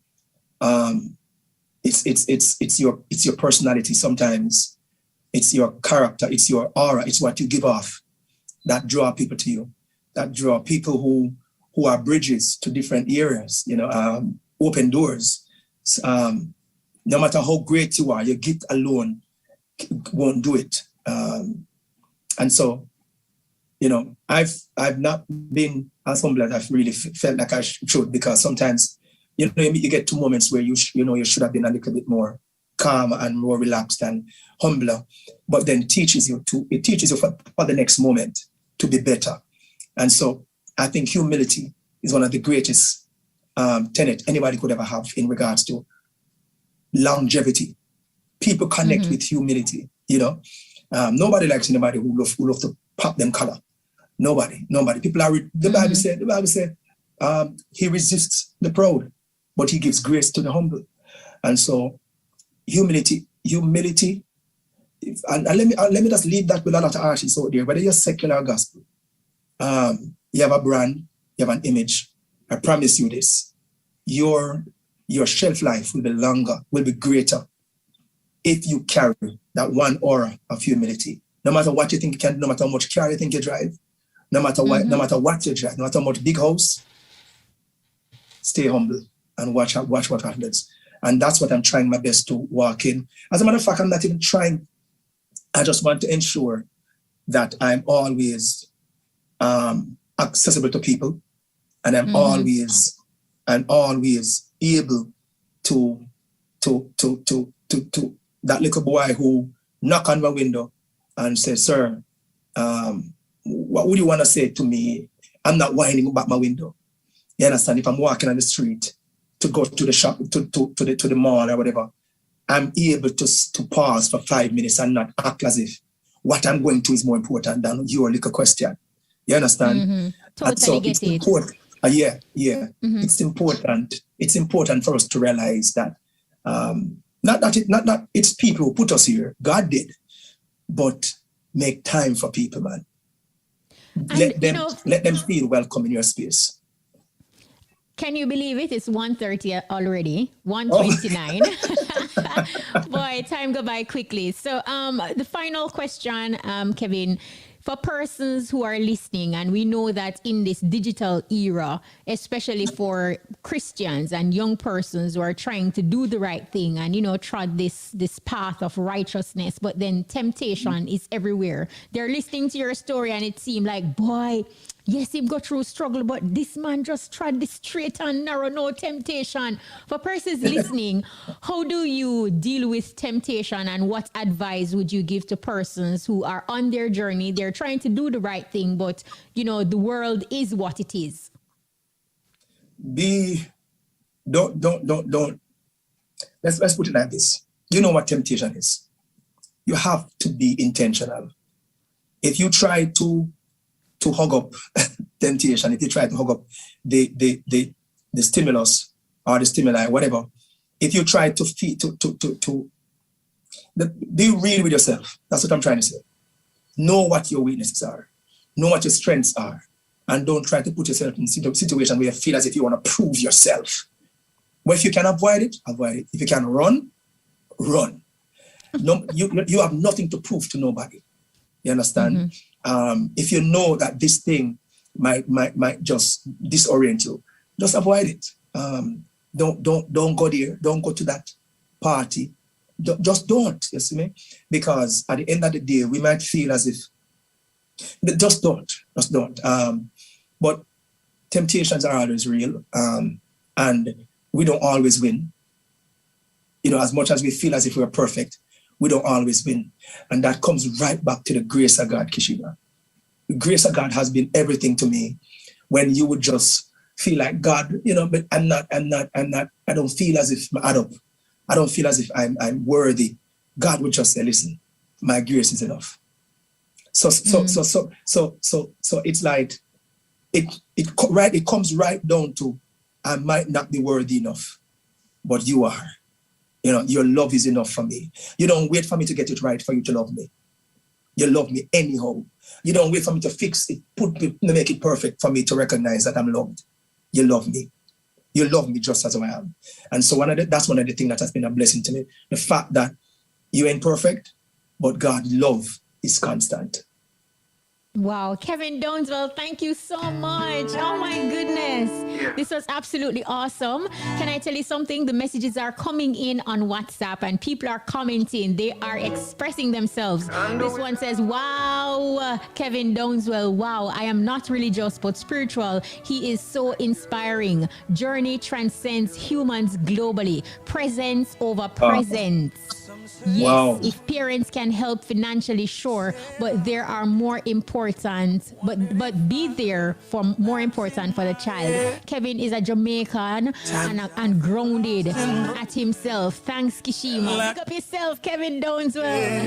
it's your personality. Sometimes it's your character, it's your aura, it's what you give off that draw people to you, that draw people who are bridges to different areas. Open doors. No matter how great you are, your gift alone won't do it. And so, I've not been as humble as I've really felt like I should, because sometimes, you get to moments where you should have been a little bit more calm and more relaxed and humbler, but then it teaches you for the next moment to be better. And so I think humility is one of the greatest tenet anybody could ever have in regards to longevity. People connect with humility, Nobody likes anybody who love to pop them color. Nobody. People are, the Bible said, he resists the proud, but he gives grace to the humble. And so humility, and let me just leave that with a lot of artists out there, whether you're secular or gospel. You have a brand, you have an image. I promise you this, your shelf life will be longer, will be greater if you carry that one aura of humility. No matter what you think you can, no matter how much car you think you drive, no matter what you drive, no matter how much big house, stay humble and watch what happens. And that's what I'm trying my best to walk in. As a matter of fact, I'm not even trying. I just want to ensure that I'm always accessible to people, and I'm always able to that little boy who knock on my window and say, sir, what would you want to say to me? I'm not whining about my window. You understand? If I'm walking on the street to go to the shop, to the mall or whatever, I'm able to pause for 5 minutes and not act as if what I'm going to is more important than your little question. You understand? Totally so get it's it. Important. It's important. It's important for us to realize that not that it's people who put us here. God did, but make time for people, man. Let them feel welcome in your space. Can you believe it? It's 1:30 already. 1:29. Boy, time go by quickly. So the final question, Kevin, For persons who are listening, and we know that in this digital era, especially for Christians and young persons who are trying to do the right thing and, trod this path of righteousness, but then temptation is everywhere. They're listening to your story and it seemed like, boy, yes, he got through struggle, but this man just tried this straight and narrow, no temptation. For persons listening, how do you deal with temptation, and what advice would you give to persons who are on their journey? They're trying to do the right thing, but, the world is what it is. Don't. Let's put it like this. You know what temptation is. You have to be intentional. If you try to hug up temptation, if you try to hug up the stimulus or the stimuli, whatever, if you try to be real with yourself. That's what I'm trying to say. Know what your weaknesses are. Know what your strengths are. And don't try to put yourself in a situation where you feel as if you want to prove yourself. But if you can avoid it, avoid it. If you can run. No, you have nothing to prove to nobody. You understand? Mm-hmm. If you know that this thing might just disorient you, just avoid it. Don't go there. Don't go to that party. Just don't. You see me? Because at the end of the day, we might feel as if just don't. But temptations are always real, and we don't always win. As much as we feel as if we're perfect, we don't always win. And that comes right back to the grace of God, Kishima. The grace of God has been everything to me. When you would just feel like, God, but I'm not, I don't feel as if I'm up. I don't feel as if I'm worthy. God would just say, listen, my grace is enough. So it's like, it comes right down to, I might not be worthy enough, but you are. Your love is enough for me. You don't wait for me to get it right for you to love me. You love me anyhow. You don't wait for me to fix it, make it perfect for me to recognize that I'm loved. You love me. You love me just as I am. And so that's one of the things that has been a blessing to me. The fact that you ain't perfect, but God's love is constant. Wow, Kevin Downswell, thank you so much. Oh my goodness. This was absolutely awesome. Can I tell you something? The messages are coming in on WhatsApp and people are commenting. They are expressing themselves. This one says, wow, Kevin Downswell, wow, I am not religious but spiritual. He is so inspiring. Journey transcends humans globally. Presence over presence. Yes, wow. If parents can help financially, sure, but there are more important, but be there for more important for the child. Kevin is a Jamaican and grounded at himself. Thanks, Kishima. Pick up yourself, Kevin Downswell.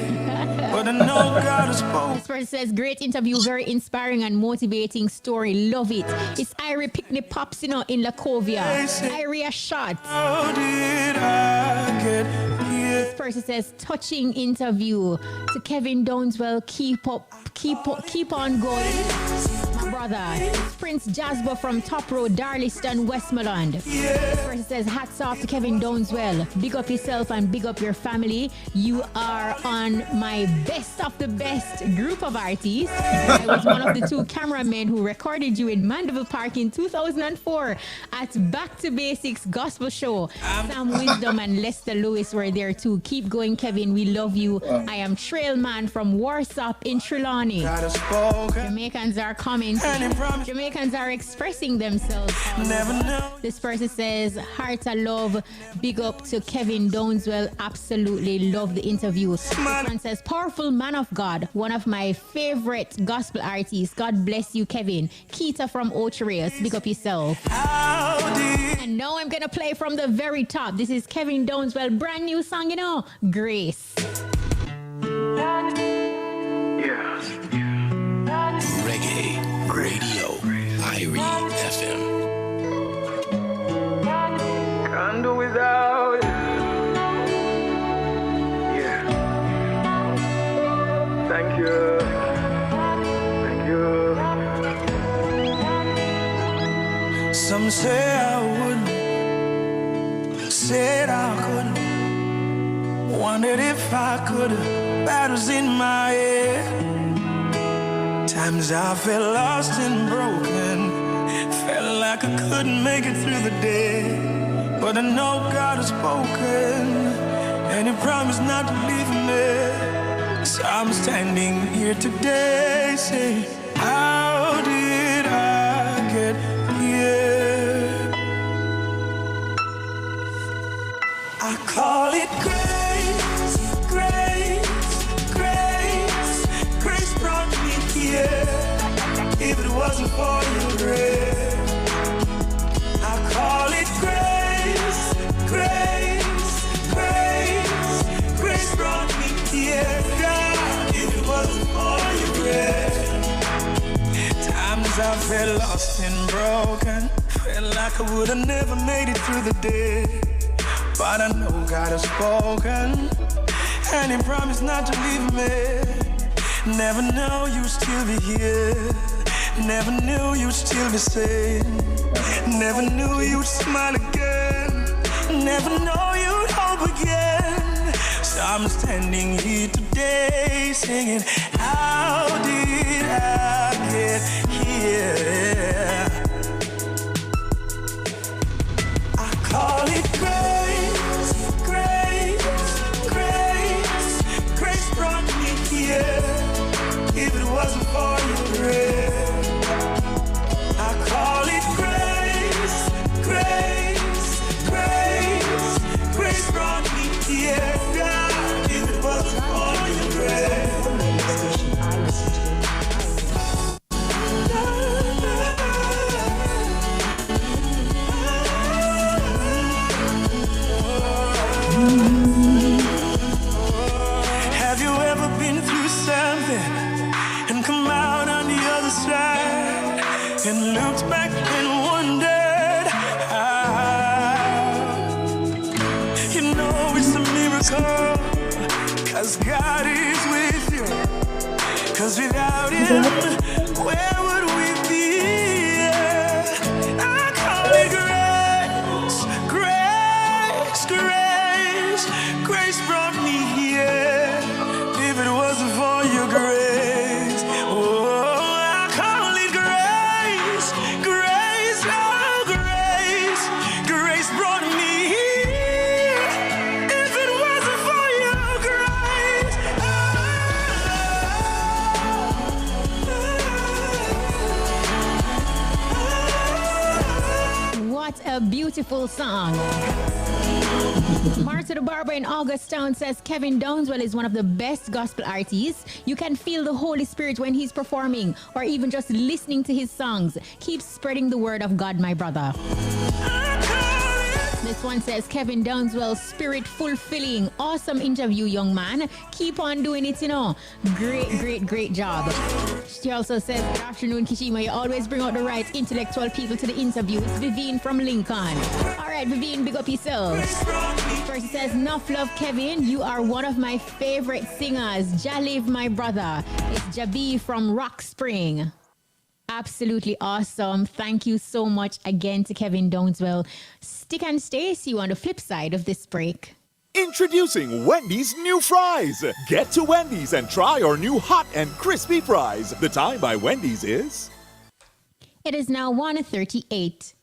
This person says, great interview, very inspiring and motivating story. Love it. It's Irie Picnic Pops, in Lacovia. Irie a shot. How did I get here? This person says, touching interview to Kevin Downswell. Keep on going. My brother, Prince Jasper from Top Road, Darliston, Westmoreland. This person says, hats off to Kevin Downswell. Big up yourself and big up your family. You are on my best of the best group of artists. I was one of the two cameramen who recorded you in Mandeville Park in 2004 at Back to Basics Gospel Show. Sam Wisdom and Lester Lewis were there too. Keep going, Kevin. We love you. I am Trailman from Warsop in Trelawney. Jamaicans are commenting. Jamaicans are expressing themselves. This person says, heart of love. Big up to Kevin Downswell. Absolutely love the interview. This one says, powerful man of God. One of my favorite gospel artists. God bless you, Kevin. Keita from Ochereus. Big up yourself. And now I'm going to play from the very top. This is Kevin Downswell. Brand new song, Grace. Reggae Radio, Irie FM. Can't do without it. Yeah. Thank you. Thank you. Some say I wouldn't, said I couldn't. Wondered if I could. Battles in my head. Times I felt lost and broken, felt like I couldn't make it through the day. But I know God has spoken, and He promised not to leave me. So I'm standing here today saying, how did I get here? I call it grace, grace, grace. Grace brought me here. If it wasn't for your grace, I call it grace, grace, grace. Grace brought me here, God. If it wasn't for your grace, times I felt lost and broken, felt like I would have never made it through the day. But I know God has spoken, and He promised not to leave me. Never knew you'd still be here. Never knew you'd still be safe. Never knew you'd smile again. Never know you'd hope again. So I'm standing here today singing, how did I get here? I call it grace, grace, grace. Grace brought me here. If it wasn't for your grace, I call it grace, grace, grace. Grace brought me here, God. If it wasn't for your grace. Have you ever been through something and come out on the other side and looked back and wondered how? You know it's a miracle, 'cause God is with you. 'Cause without Him, where would we be? I call it grace, grace, grace. Grace brought me here. If it wasn't for your grace, oh, I call it grace, grace, oh, grace. Grace brought me here. If it wasn't for your grace, What a beautiful song. Martha the Barber in Augustown says Kevin Downswell is one of the best gospel artists. You can feel the Holy Spirit when he's performing or even just listening to his songs. Keep spreading the word of God, my brother. This one says Kevin Downswell, spirit fulfilling. Awesome interview, young man. Keep on doing it, you know. Great, great, great job. She also says, good afternoon, Kishima. You always bring out the right intellectual people to the interview. It's Vivian from Lincoln. All right, Vivian, big up yourself. First says, enough love, Kevin. You are one of my favorite singers. Jaliv, my brother. It's Jabi from Rock Spring. Absolutely awesome. Thank you so much again to Kevin Downswell. Stick and stay. See you on the flip side of this break. Introducing Wendy's new fries. Get to Wendy's and try our new hot and crispy fries. The time by Wendy's is... It is now 1:38.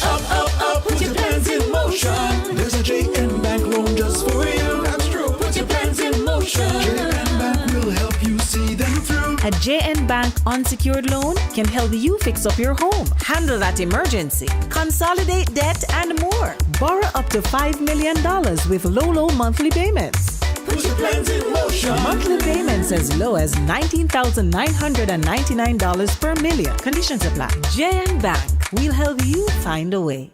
Up, up, up, put your plans in motion. There's a JN Bank loan just for you. That's true. Put your plans in motion. JN Bank will help you see them through. A JN Bank unsecured loan can help you fix up your home, handle that emergency, consolidate debt, and more. Borrow up to $5 million with low monthly payments. Put your plans in motion. Monthly payments as low as $19,999 per million. Conditions apply. JN Bank will help you find a way.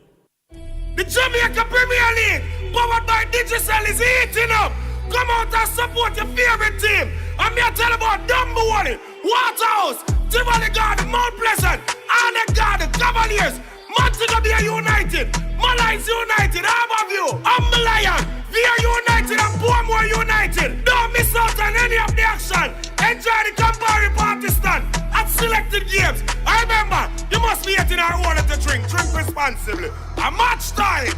The Jamaica Premier League, powered by DigiCell, is heating up. Come out and support your favorite team. I'm here to tell you about Dumbo, Waterhouse, Tivoli Garden, Mount Pleasant, Arnett Garden, Cavaliers, Montego Bay United, Mullines United, Harborview, Humble Lion, Via United, and Bournemouth United. Don't miss out on any of the action. Enjoy the Campari Party stand at selected games. I remember, you must be eating our order to drink. Drink responsibly. A match time.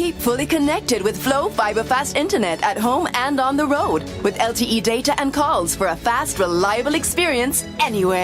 Keep fully connected with Flow Fiber Fast Internet at home and on the road with LTE data and calls for a fast, reliable experience anywhere.